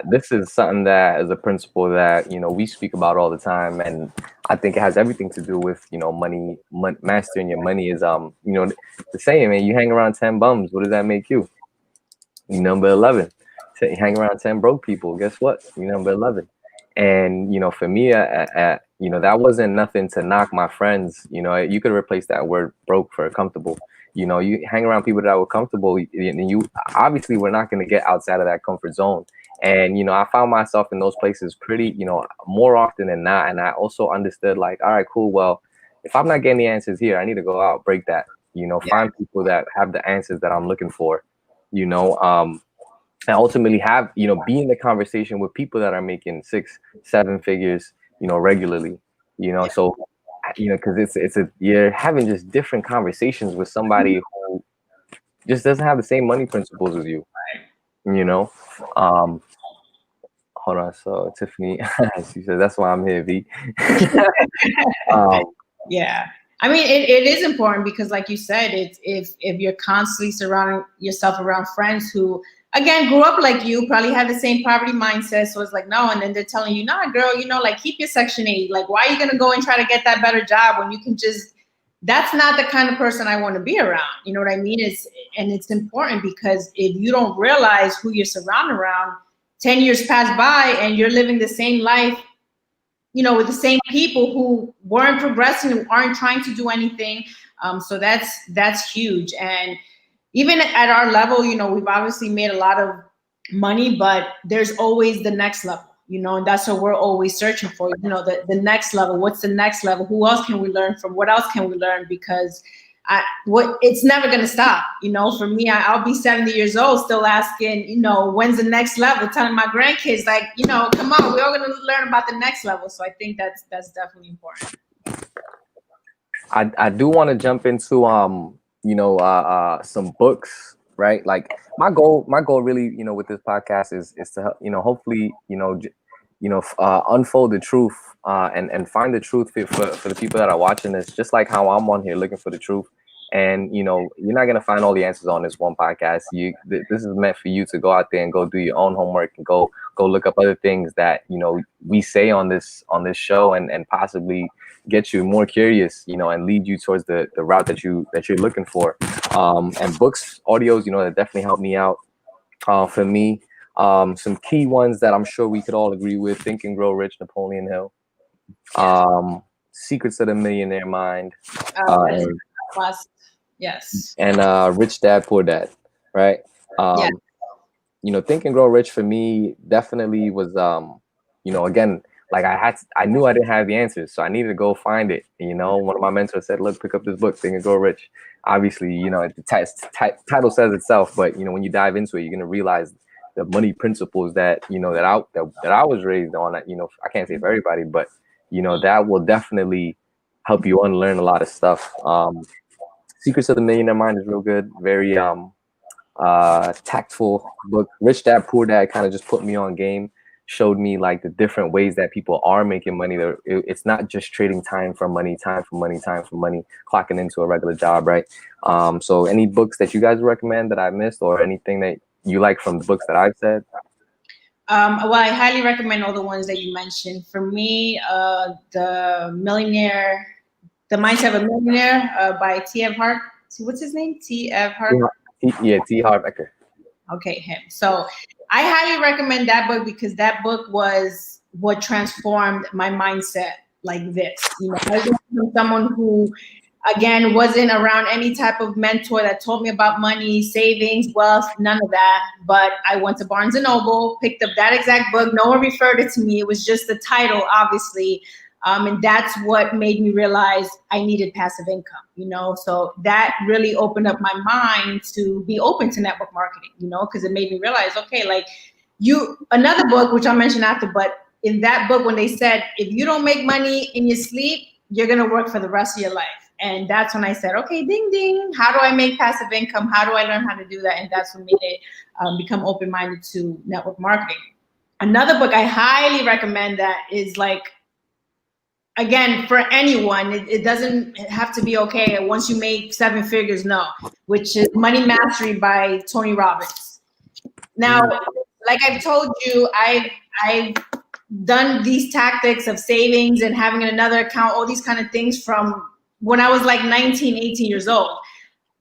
this is something that is a principle that, we speak about all the time. And I think it has everything to do with, money, mastering your money is, the saying, man, you hang around 10 bums. What does that make you? You number 11. So you hang around 10 broke people. Guess what? You number 11. And, for me, that wasn't nothing to knock my friends. You could replace that word broke for comfortable. You hang around people that were comfortable, and you obviously we're not going to get outside of that comfort zone. And, I found myself in those places pretty, more often than not. And I also understood like, all right, cool. Well, if I'm not getting the answers here, I need to go out, break that, find people that have the answers that I'm looking for, and ultimately have, be in the conversation with people that are making 6, 7 figures, regularly, so, because you're having just different conversations with somebody who just doesn't have the same money principles as you, hold on. So Tiffany, she said that's why I'm here, V. um, Yeah. I mean, it is important because, like you said, it's if you're constantly surrounding yourself around friends who, again, grew up like you, probably have the same poverty mindset. So it's like, no, and then they're telling you, nah, girl, like keep your Section 8. Like, why are you gonna go and try to get that better job when you can just? That's not the kind of person I want to be around. You know what I mean? It's important because if you don't realize who you're surrounded around, 10 years pass by and you're living the same life, with the same people who weren't progressing, who aren't trying to do anything. So that's huge. And even at our level, we've obviously made a lot of money, but there's always the next level, and that's what we're always searching for, the next level. What's the next level? Who else can we learn from? What else can we learn? Because it's never going to stop. For me, I'll be 70 years old still asking, when's the next level, telling my grandkids, like, come on, we're all going to learn about the next level. So I think that's definitely important. I do want to jump into some books, right? Like my goal really, with this podcast is to hopefully unfold the truth and find the truth for the people that are watching this, just like how I'm on here looking for the truth. And you're not gonna find all the answers on this one podcast. This is meant for you to go out there and go do your own homework and go look up other things that we say on this show and possibly get you more curious, and lead you towards the route that you're looking for. And books, audios, that definitely helped me out. For me, some key ones that I'm sure we could all agree with: Think and Grow Rich, Napoleon Hill. Secrets of the Millionaire Mind. Yes. And Rich Dad Poor Dad, right? Yeah. Think and Grow Rich for me definitely was, again, like I knew I didn't have the answers, so I needed to go find it. One of my mentors said, "Look, pick up this book, Think and Grow Rich." Obviously, the title says itself, but when you dive into it, you're gonna realize the money principles that that I was raised on. That I can't say for everybody, but that will definitely help you unlearn a lot of stuff. Secrets of the Millionaire Mind is real good. Very tactful book. Rich Dad Poor Dad kind of just put me on game, showed me like the different ways that people are making money. It's not just trading time for money, clocking into a regular job, right? So any books that you guys recommend that I missed, or anything that you like from the books that I've said? Well, I highly recommend all the ones that you mentioned. For me, the Mindset of a Millionaire by T.F. Hart. What's his name? T.F. Hart? Yeah, T. Harv Eker. Okay, him. So I highly recommend that book because that book was what transformed my mindset like this. I was from someone who, again, wasn't around any type of mentor that told me about money, savings, wealth, none of that. But I went to Barnes & Noble, picked up that exact book. No one referred it to me. It was just the title, obviously. And that's what made me realize I needed passive income, so that really opened up my mind to be open to network marketing, because it made me realize, okay, like another book, which I'll mention after, but in that book, when they said, if you don't make money in your sleep, you're going to work for the rest of your life. And that's when I said, okay, ding, ding, how do I make passive income? How do I learn how to do that? And that's what made it become open-minded to network marketing. Another book I highly recommend that is like, again, for anyone, it doesn't have to be okay once you make 7 figures, no, which is Money Mastery by Tony Robbins. Now, like I've told you, I've done these tactics of savings and having another account, all these kind of things from when I was like 19, 18 years old.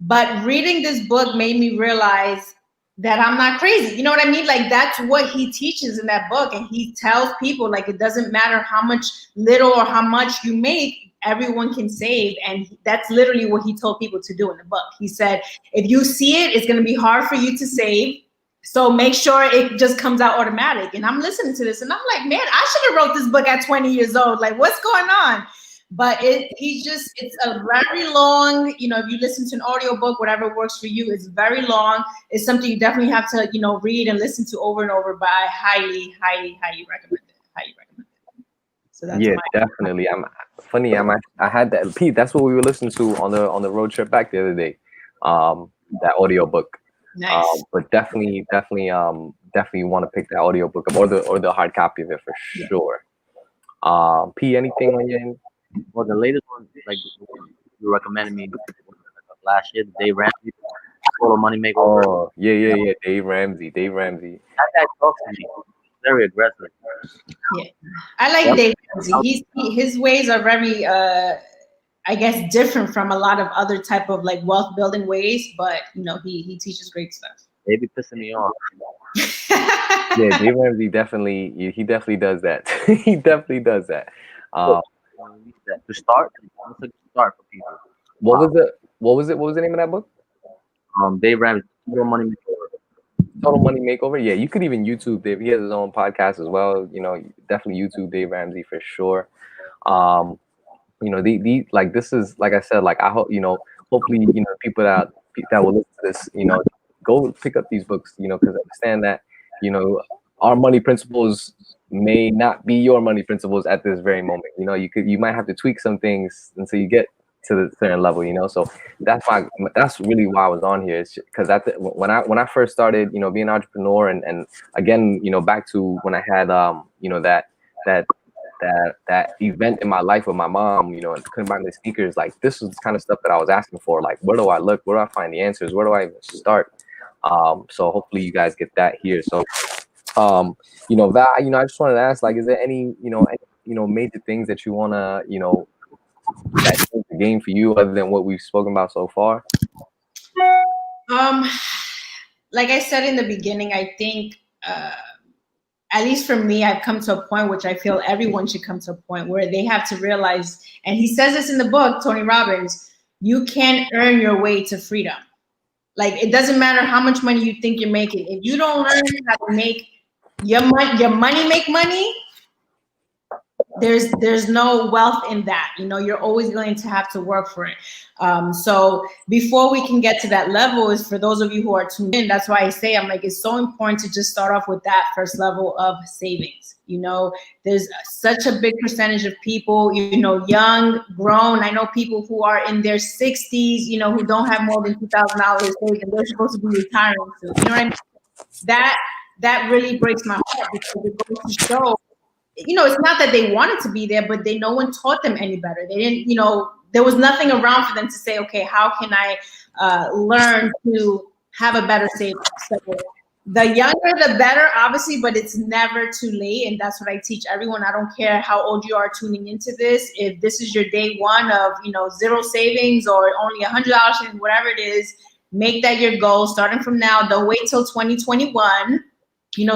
But reading this book made me realize that I'm not crazy. You know what I mean? Like, that's what he teaches in that book. And he tells people, like, it doesn't matter how much little or how much you make, everyone can save. And that's literally what he told people to do in the book. He said, if you see it, it's going to be hard for you to save. So make sure it just comes out automatic. And I'm listening to this and I'm like, man, I should have wrote this book at 20 years old. Like, what's going on? But it's a very long, if you listen to an audio book, whatever works for you, it's very long. It's something you definitely have to, read and listen to over and over, but I highly, highly, highly recommend it. Highly recommend it. So that's definitely. I had that, Pete, that's what we were listening to on the road trip back the other day. That audio book. Nice. But definitely definitely want to pick the audiobook up or the hard copy of it for sure. P, anything on your end? Well, the latest one, like the one you recommended me last year, the Dave Ramsey Total Money Makeover. Oh, yeah. Dave Ramsey. That guy talks to me very aggressive. Yeah, I like Dave Ramsey. His ways are very, I guess, different from a lot of other type of like wealth building ways. But you know, he teaches great stuff. They be pissing me off. Yeah, Dave Ramsey he definitely does that. He definitely does that. To start, it's a good start for people. What was the name of that book? Dave Ramsey, Total Money Makeover. Total Money Makeover. Yeah, you could even YouTube Dave. He has his own podcast as well. You know, definitely YouTube Dave Ramsey for sure. You know, the like this is like I said, like I hope hopefully people that will listen to this, go pick up these books, because understand that our money principles may not be your money principles at this very moment. You might have to tweak some things until you get to the certain level. So that's really why I was on here. It's because when I first started, being an entrepreneur, and again, back to when I had that event in my life with my mom, and couldn't buy me sneakers. Like, this was the kind of stuff that I was asking for. Like, where do I look? Where do I find the answers? Where do I even start? So hopefully you guys get that here. So, Val, I just wanted to ask, like, is there any major things that you wanna, that change the game for you other than what we've spoken about so far? Like I said in the beginning, I think, at least for me, I've come to a point which I feel everyone should come to a point where they have to realize, and he says this in the book, Tony Robbins, you can't earn your way to freedom. Like, it doesn't matter how much money you think you're making. If you don't learn how to make your money make money, there's no wealth in that. You're always going to have to work for it. So before we can get to that level, is for those of you who are tuned in, that's why I say, I'm like, it's so important to just start off with that first level of savings. There's such a big percentage of people, young, grown. I know people who are in their 60s, who don't have more than $2,000 saved, and they're supposed to be retiring soon. You know what I mean? That really breaks my heart, because it goes to show, it's not that they wanted to be there, but no one taught them any better. They didn't, there was nothing around for them to say, okay, how can I learn to have a better savings? So the younger, the better, obviously, but it's never too late. And that's what I teach everyone. I don't care how old you are tuning into this. If this is your day one of, zero savings or only $100 and whatever it is, make that your goal starting from now. Don't wait till 2021.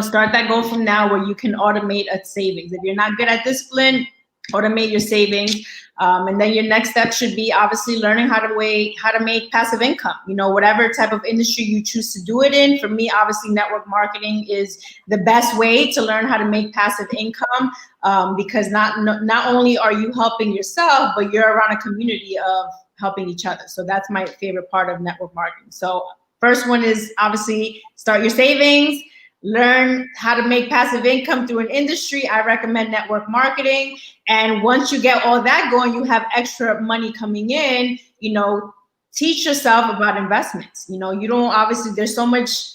Start that goal from now, where you can automate a savings. If you're not good at discipline, automate your savings. And then your next step should be obviously learning how to make passive income, whatever type of industry you choose to do it in. For me, obviously, network marketing is the best way to learn how to make passive income, because not only are you helping yourself, but you're around a community of helping each other. So that's my favorite part of network marketing. So first one is obviously start your savings. Learn how to make passive income through an industry. I recommend network marketing. And once you get all that going, you have extra money coming in, teach yourself about investments. You don't, obviously, there's so much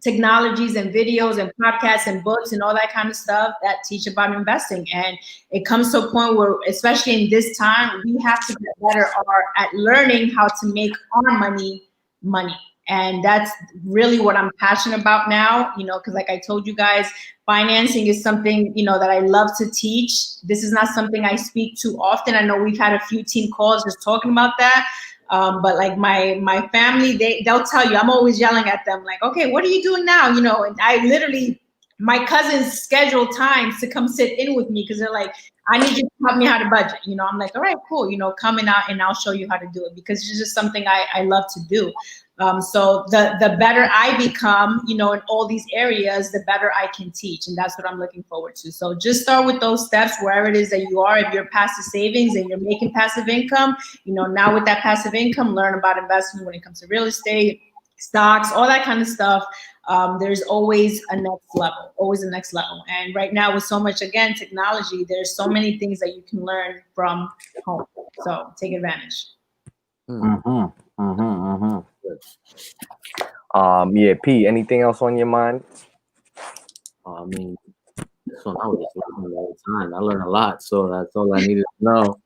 technologies and videos and podcasts and books and all that kind of stuff that teach about investing. And it comes to a point where, especially in this time, we have to get better at learning how to make our money. And that's really what I'm passionate about now, because like I told you guys, financing is something, that I love to teach. This is not something I speak too often. I know we've had a few team calls just talking about that. But like my family, they'll tell you, I'm always yelling at them like, okay, what are you doing now? And I literally, my cousins schedule times to come sit in with me, because they're like, I need you to help me how to budget. I'm like, all right, cool. Coming out and I'll show you how to do it, because it's just something I love to do. So the better I become, in all these areas, the better I can teach. And that's what I'm looking forward to. So just start with those steps wherever it is that you are. If you're passive savings and you're making passive income, now with that passive income, learn about investing when it comes to real estate, stocks, all that kind of stuff. There's always a next level. And right now with so much, again, technology, there's so many things that you can learn from home. So take advantage. Yeah, P, anything else on your mind? I mean, this one I was just learning all the time. I learned a lot, so that's all I needed to know.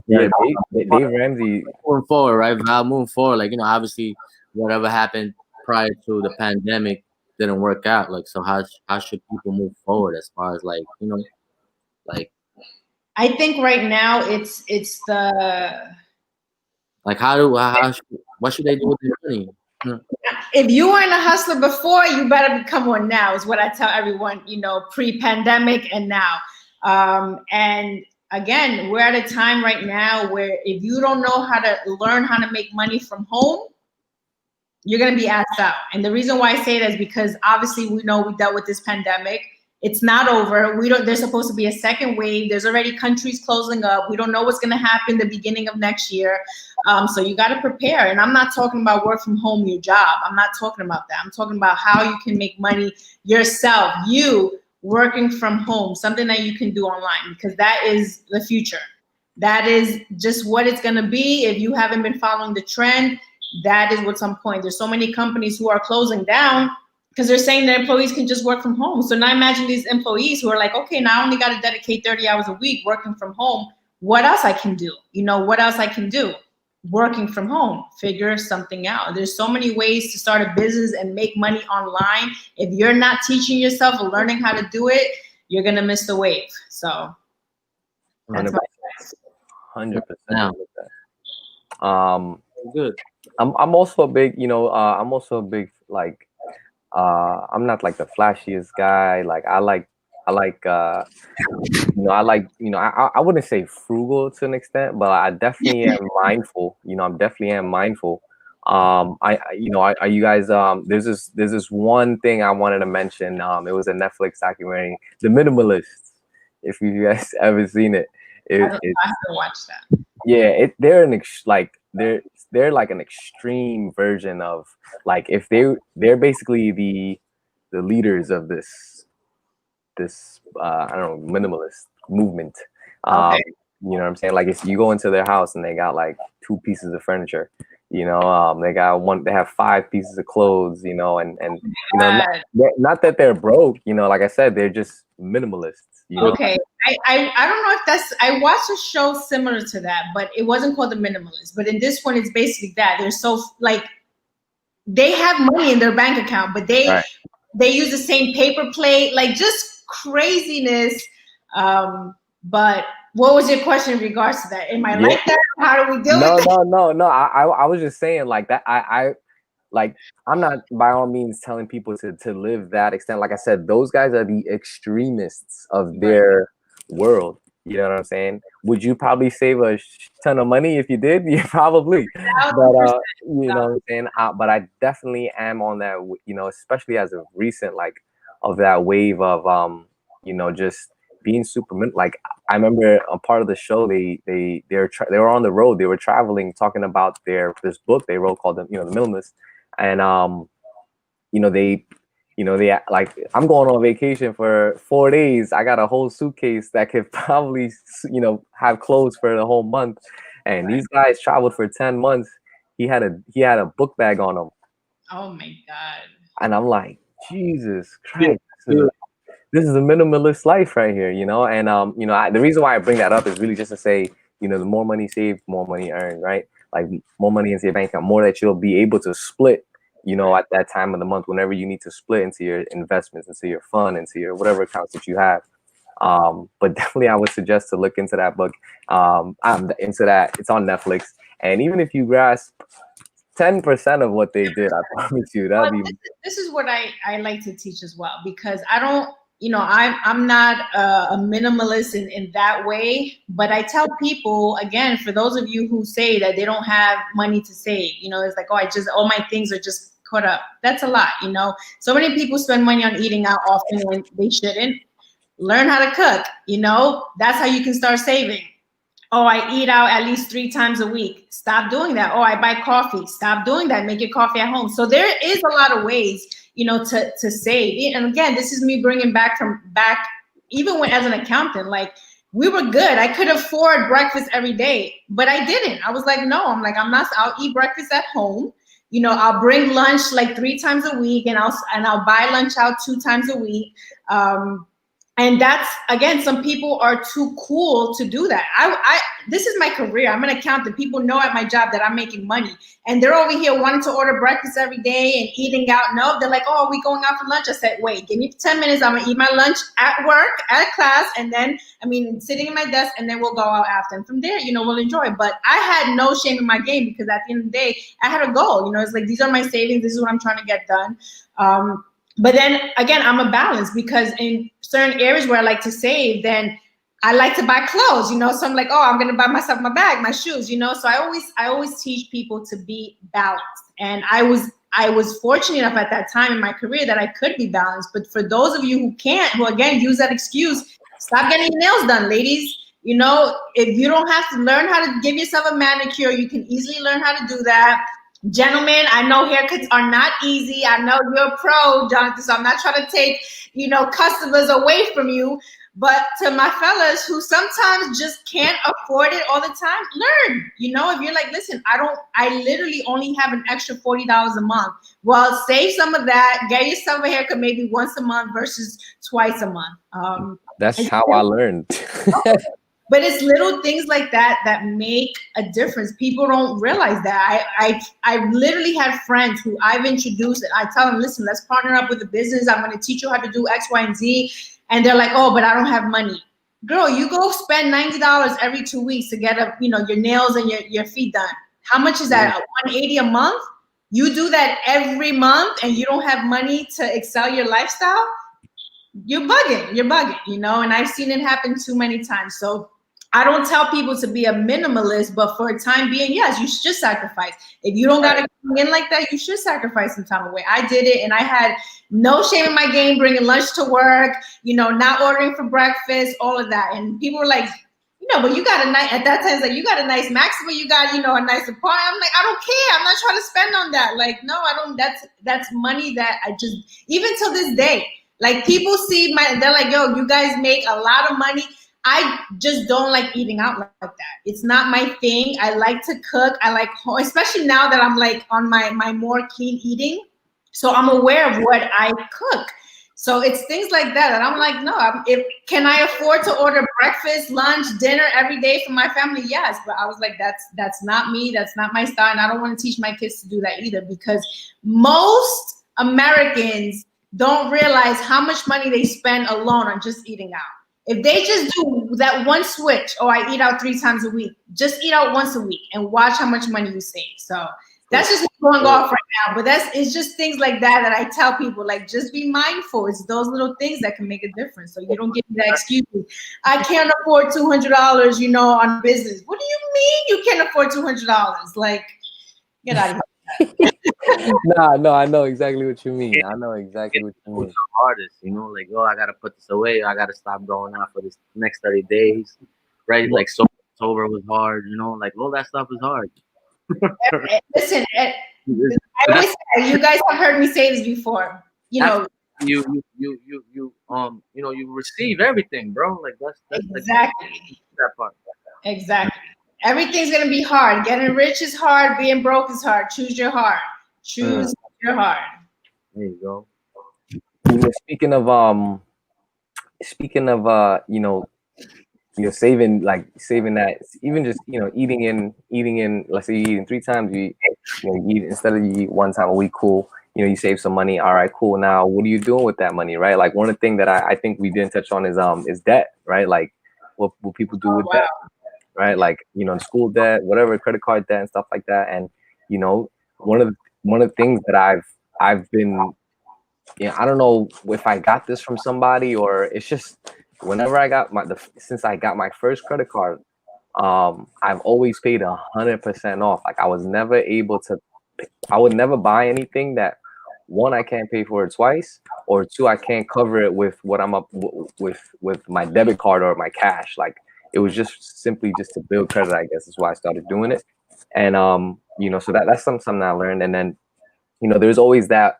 Yeah, Right. Dave Ramsey. Moving forward, right? Val, moving forward, like, obviously, whatever happened prior to the pandemic didn't work out. Like, so how should people move forward as far as like, like I think right now it's the like what should they do with their money? if you weren't a hustler before, you better become one now, is what I tell everyone, pre-pandemic and now. And again, we're at a time right now where if you don't know how to learn how to make money from home, you're going to be asked out. And the reason why I say that is because obviously we know we dealt with this pandemic. It's not over. There's supposed to be a second wave. There's already countries closing up. We don't know what's going to happen the beginning of next year. So you got to prepare. And I'm not talking about work from home, your job. I'm not talking about that. I'm talking about how you can make money yourself, you working from home, something that you can do online, because that is the future. That is just what it's going to be. If you haven't been following the trend, that is what's on point. There's so many companies who are closing down because they're saying their employees can just work from home. So now imagine these employees who are like, okay, now I only got to dedicate 30 hours a week working from home. What else I can do? What else I can do? Working from home, figure something out. There's so many ways to start a business and make money online. If you're not teaching yourself or learning how to do it, you're going to miss the wave. So that's 100%. Good. I'm also a big, like, I'm not like the flashiest guy. Like I wouldn't say frugal to an extent, but I definitely am mindful. I'm definitely am mindful. Are you guys, there's this one thing I wanted to mention. It was a Netflix documentary, The Minimalists. If you guys ever seen it, I haven't watched that. Yeah, they're like an extreme version of, like, if they're basically the leaders of this I don't know, minimalist movement. Okay. You know what I'm saying? Like, if you go into their house and they got like 2 pieces of furniture, they have 5 pieces of clothes, and not that they're broke, like I said, they're just minimalists. Okay. I don't know if I watched a show similar to that, but it wasn't called The Minimalist. But in this one, it's basically that they're so like, they have money in their bank account, but they use the same paper plate, like just craziness. But what was your question in regards to that? Am I like that? How do we deal with that? No. I was just saying like that. I'm not by all means telling people to live that extent. Like I said, those guys are the extremists of their world. You know what I'm saying? Would you probably save a ton of money if you did? Yeah, probably. But you know what I'm saying? But I definitely am on that. Especially as of recent, like, of that wave of just being super like. I remember a part of the show. They were on the road. They were traveling, talking about this book they wrote called The Minimalist. And they like, I'm going on vacation for 4 days. I got a whole suitcase that could probably have clothes for the whole month. And these guys traveled for 10 months. He had a book bag on him. Oh my God. And I'm like, Jesus Christ, this is a minimalist life right here, And the reason why I bring that up is really just to say, the more money saved, more money earned, right? Like, more money into your bank account, more that you'll be able to split, at that time of the month, whenever you need to split into your investments, into your fund, into your whatever accounts that you have. But definitely I would suggest to look into that book. I'm into that. It's on Netflix. And even if you grasp 10% of what they did, I promise you this is what I like to teach as well, because I don't, I'm not a minimalist in that way, but I tell people, again, for those of you who say that they don't have money to save, it's like, all my things are just caught up. That's a lot, So many people spend money on eating out often when they shouldn't. Learn how to cook, that's how you can start saving. Oh, I eat out at least 3 times a week. Stop doing that. Oh, I buy coffee. Stop doing that. Make your coffee at home. So there is a lot of ways, to save. And again, this is me bringing back even when as an accountant, like, we were good. I could afford breakfast every day, but I didn't. I was like, no, I'll eat breakfast at home. I'll bring lunch like 3 times a week, and I'll buy lunch out 2 times a week. And that's, again, some people are too cool to do that. This is my career. I'm an accountant. People know at my job that I'm making money, and they're over here wanting to order breakfast every day and eating out. No, they're like, oh, are we going out for lunch? I said, wait, give me 10 minutes. I'm gonna eat my lunch at work, at class, and then, sitting in my desk, and then we'll go out after. And from there, we'll enjoy. But I had no shame in my game, because at the end of the day, I had a goal. It's like, these are my savings. This is what I'm trying to get done. But then again, I'm a balance, because in certain areas where I like to save, then I like to buy clothes, so I'm like, oh, I'm gonna buy myself my bag, my shoes, so I always teach people to be balanced. And I was fortunate enough at that time in my career that I could be balanced. But for those of you who can't, who again use that excuse, stop getting your nails done, ladies. If you don't have to learn how to give yourself a manicure, you can easily learn how to do that. Gentlemen, I know haircuts are not easy. I know you're a pro, Jonathan, so I'm not trying to take, customers away from you. But to my fellas who sometimes just can't afford it all the time, learn. If you're like, listen, I literally only have an extra $40 a month. Well, save some of that, get yourself a haircut maybe once a month versus twice a month. That's how I learned. But it's little things like that that make a difference. People don't realize that. I literally had friends who I've introduced, and I tell them, listen, let's partner up with a business. I'm going to teach you how to do X, Y, and Z. And they're like, oh, but I don't have money. Girl, you go spend $90 every 2 weeks to get your nails and your feet done. How much is that? $180 a month? You do that every month and you don't have money to excel your lifestyle? You're bugging, and I've seen it happen too many times. So I don't tell people to be a minimalist, but for a time being, yes, you should sacrifice. If you don't got to come in like that, you should sacrifice some time away. I did it, and I had no shame in my game, bringing lunch to work, not ordering for breakfast, all of that. And people were like, but you got a nice, at that time, it's like, you got a nice Maxima, you got, a nice apartment. I'm like, I don't care. I'm not trying to spend on that. Like, no, I don't. That's money that I just, even till this day, like, people see they're like, yo, you guys make a lot of money. I just don't like eating out like that. It's not my thing. I like to cook. I like home, especially now that I'm like on my more clean eating. So I'm aware of what I cook. So it's things like that. And I'm like, no, can I afford to order breakfast, lunch, dinner every day for my family? Yes. But I was like, that's not me. That's not my style. And I don't want to teach my kids to do that either, because most Americans don't realize how much money they spend alone on just eating out. If they just do that one switch, I eat out 3 times a week, just eat out once a week and watch how much money you save. So that's just going off right now. But it's just things like that I tell people, like, just be mindful. It's those little things that can make a difference. So you don't give me that excuse. I can't afford $200, on business. What do you mean you can't afford $200? Like, get out of here. No, I know exactly what you mean. I know exactly what you mean. The hardest, like, I gotta put this away. I gotta stop going out for this next 30 days, right? Like, sober was hard, like, all that stuff is hard. Listen, I always say, you guys have heard me say this before. You receive everything, bro. Like, that's exactly like, that part. Exactly. Everything's gonna be hard. Getting rich is hard. Being broke is hard. Choose your heart. Choose your heart. There you go. Speaking of saving that, even just eating in, let's say you eating 3 times, you eat, instead of you eat 1 time a week, cool, you save some money, all right, cool. Now what are you doing with that money, right? Like, one of the things that I think we didn't touch on is debt, right? Like, what people do with debt, right? Like, school debt, whatever, credit card debt and stuff like that. And one of the things that I've been, I don't know if I got this from somebody, or it's just whenever I got since I got my first credit card, I've always paid 100% off. Like, I would never buy anything that, 1, I can't pay for it twice, or 2, I can't cover it with what I'm up with my debit card or my cash. Like, it was just simply just to build credit, I guess is why I started doing it. And so that's something I learned. And then there's always that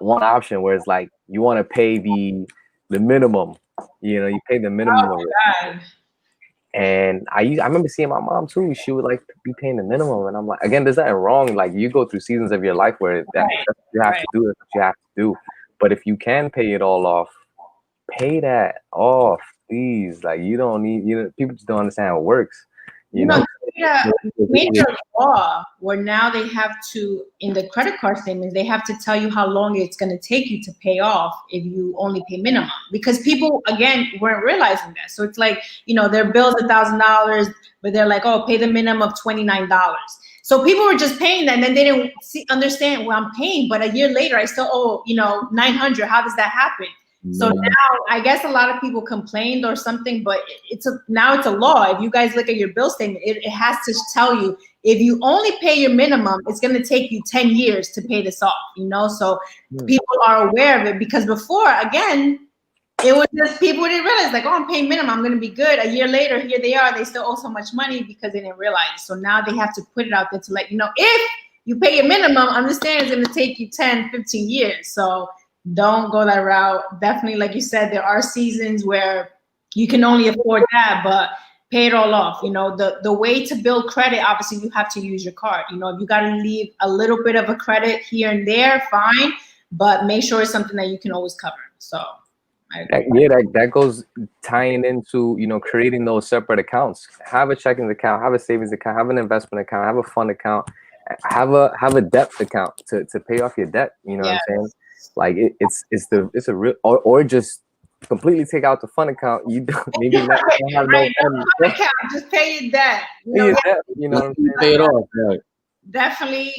one option where it's like, you want to pay the minimum, you pay the minimum. And I remember seeing my mom too. She would like be paying the minimum, and I'm like, again, there's nothing wrong. Like you go through seasons of your life where that's what you have to do. That's what you have to do. But if you can pay it all off, pay that off, please. Like you don't need. People just don't understand how it works. You know. Made a law where now they have to, in the credit card statements, they have to tell you how long it's going to take you to pay off if you only pay minimum. Because people, again, weren't realizing that. So it's like, their bill's $1,000, but they're like, oh, pay the minimum of $29. So people were just paying that, and then they didn't understand, well, I'm paying, but a year later, I still owe, $900. How does that happen? So now I guess a lot of people complained or something, but now it's a law. If you guys look at your bill statement, it has to tell you if you only pay your minimum, it's going to take you 10 years to pay this off, so people are aware of it, because before, again, it was just people didn't realize, like, oh, I'm paying minimum, I'm going to be good. A year later, here they are, they still owe so much money because they didn't realize. So now they have to put it out there to let you know, if you pay your minimum, understand it's going to take you 10, 15 years. So don't go that route. Definitely, like you said, there are seasons where you can only afford that, but pay it all off. The way to build credit, obviously, you have to use your card. If you got to leave a little bit of a credit here and there, fine, but make sure it's something that you can always cover. So that goes tying into creating those separate accounts. Have a checking account, have a savings account, have an investment account, have a fund account, have a debt account to pay off your debt. You know what I'm saying? Like it's a real, or just completely take out the fund account. You don't maybe not have no fund account. Just pay your debt. Pay your debt. You know what I'm saying? Pay it off. Right. Definitely,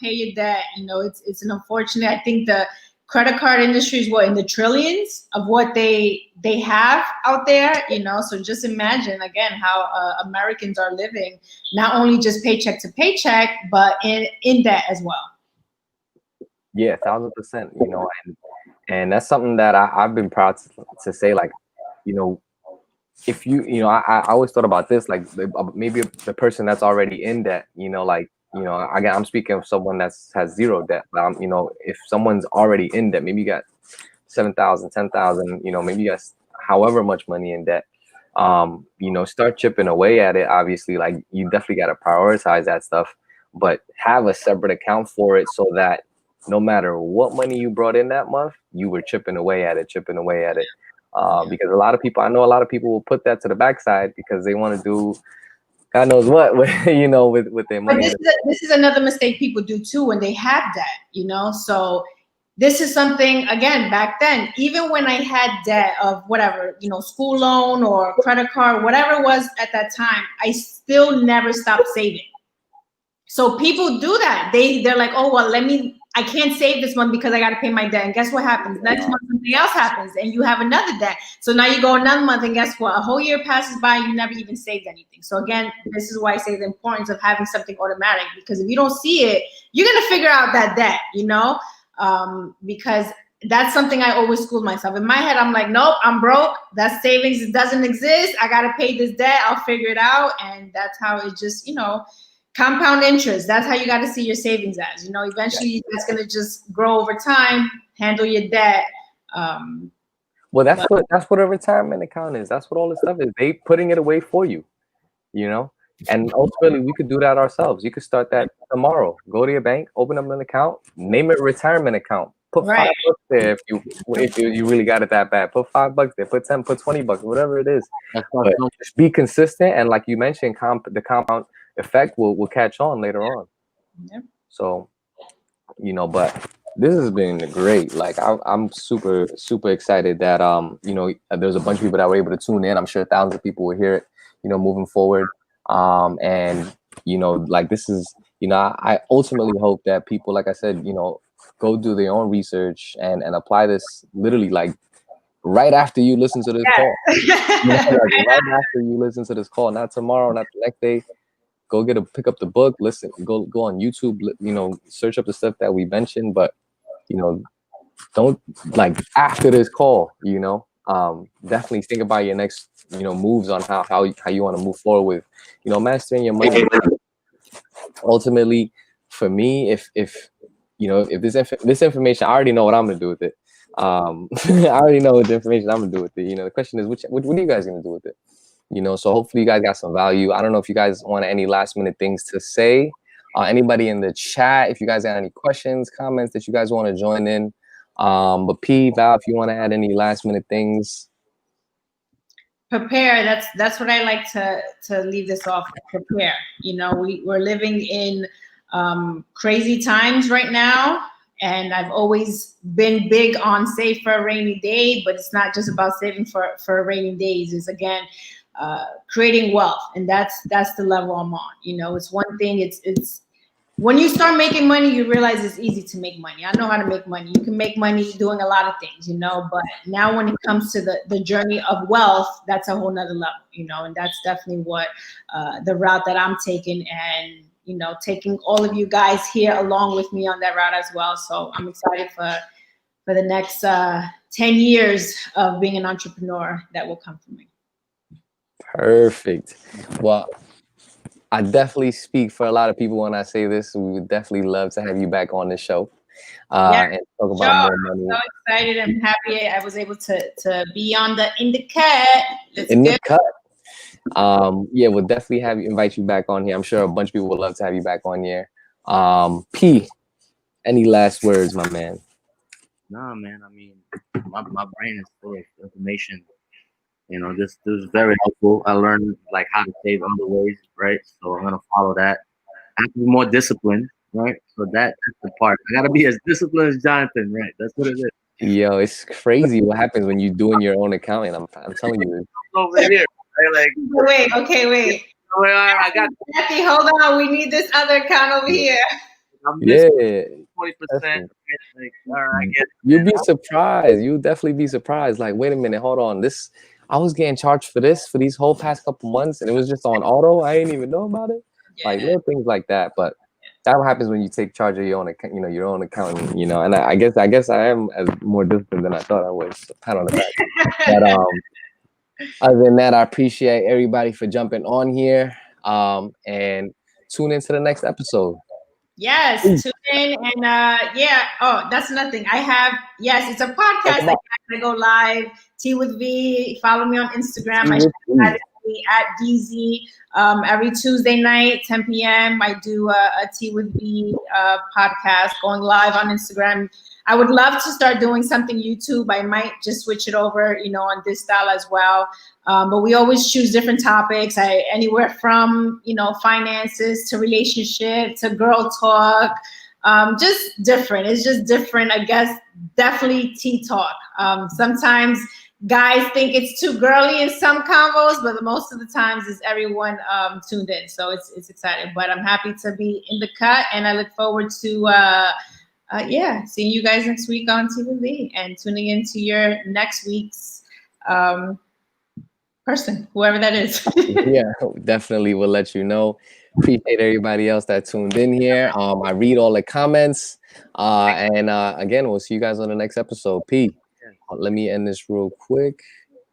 pay your debt. It's an unfortunate. I think the credit card industry is in the trillions of what they have out there. So just imagine again how Americans are living, not only just paycheck to paycheck, but in debt as well. Yeah, 1,000%. And that's something that I've been proud to say. Like, if I always thought about this, like maybe the person that's already in debt. Again, I'm speaking of someone has zero debt. If someone's already in debt, maybe you got 7,000, 10,000. Maybe you got however much money in debt. Start chipping away at it. Obviously, like you definitely got to prioritize that stuff, but have a separate account for it so that no matter what money you brought in that month, you were chipping away at it. Because a know a lot of people will put that to the backside because they want to do God knows what, with their money. This is another mistake people do too when they have debt, So this is something, again, back then, even when I had debt of whatever, school loan or credit card, whatever it was at that time, I still never stopped saving. So people do that. They're like, oh, well, I can't save this month because I got to pay my debt. And guess what happens? Next month, something else happens and you have another debt. So now you go another month and guess what? A whole year passes by and you never even saved anything. So again, this is why I say the importance of having something automatic, because if you don't see it, you're going to figure out that debt, because that's something I always school myself. In my head, I'm like, nope, I'm broke. That savings, it doesn't exist. I got to pay this debt. I'll figure it out. And that's how it just, compound interest. That's how you got to see your savings as. Eventually it's going to just grow over time. Handle your debt. Well, that's what a retirement account is. That's what all this stuff is. They putting it away for you, And ultimately, we could do that ourselves. You could start that tomorrow. Go to your bank, open up an account, name it retirement account. Put $5 there if you really got it that bad. Put $5 there. Put 10. Put $20. Whatever it is. But just be consistent, and like you mentioned, the compound effect will catch on later on. Yep. So, but this has been great. Like I'm super excited that there's a bunch of people that were able to tune in. I'm sure thousands of people will hear it, moving forward. And like this is, I ultimately hope that people, like I said, go do their own research and apply this literally like right after you listen to this call. Right after you listen to this call, not tomorrow, not the next day. Go pick up the book, listen, go on YouTube, search up the stuff that we mentioned, but don't like after this call, definitely think about your next, moves on how you want to move forward with, mastering your money. Ultimately, for me, if this information, I already know what I'm gonna do with it. I already know the information I'm gonna do with it. The question is, what are you guys gonna do with it? You know, so hopefully you guys got some value. I don't know if you guys want any last minute things to say. Anybody in the chat, if you guys got any questions, comments that you guys want to join in. But P, Val, if you want to add any last minute things. Prepare. That's what I like to leave this off. Prepare. You know, we're living in crazy times right now, and I've always been big on save for a rainy day, but it's not just about saving for a rainy days. It's again creating wealth, and that's the level I'm on. You know, it's one thing. It's when you start making money, you realize it's easy to make money. I know how to make money. You can make money doing a lot of things, you know, but now when it comes to the journey of wealth, that's a whole nother level, you know, and that's definitely what the route that I'm taking, and, you know, taking all of you guys here along with me on that route as well. So I'm excited for the next 10 years of being an entrepreneur that will come from me. Perfect. Well, I definitely speak for a lot of people when I say this. We would definitely love to have you back on the show and talk about more money. So excited and happy I was able to be on in the cut. The cut. Yeah, we'll definitely invite you back on here. I'm sure a bunch of people would love to have you back on here. P, any last words, my man? Nah, man. I mean, my brain is full of information. You know, this is very helpful. I learned like how to save other ways, right? So I'm gonna follow that. I have to be more disciplined, right? So that's the part. I gotta be as disciplined as Jonathan, right? That's what it is. Yo, it's crazy what happens when you're doing your own accounting. I'm telling you. Over here, right? Wait. I got Kathy, hold on. We need this other account over here. I'm 20%. Like, all right, I get You'll be surprised. You'll definitely be surprised. Like, wait a minute, hold on. I was getting charged for these whole past couple months, and it was just on auto. I didn't even know about it. Yeah. Like little things like that. But that what happens when you take charge of your own account, your own accounting, And I guess I am as more disciplined than I thought I was. So pat on the back. But other than that, I appreciate everybody for jumping on here. And tune into the next episode. Yes, tune in and oh, that's nothing. It's a podcast. I gotta go live. Tea with V. Follow me on Instagram. I at DZ. Every Tuesday night, 10 p.m. I do a Tea with V podcast going live on Instagram. I would love to start doing something YouTube. I might just switch it over, on this style as well. But we always choose different topics. Anywhere from, finances to relationship to girl talk, just different. It's just different. I guess definitely tea talk. Sometimes guys think it's too girly in some convos, but most of the times is everyone tuned in. So it's exciting. But I'm happy to be in the cut, and I look forward to seeing you guys next week on TV and tuning into your next week's person, whoever that is. Yeah, definitely will let you know. Appreciate everybody else that tuned in here. I read all the comments. And again, we'll see you guys on the next episode. P, let me end this real quick.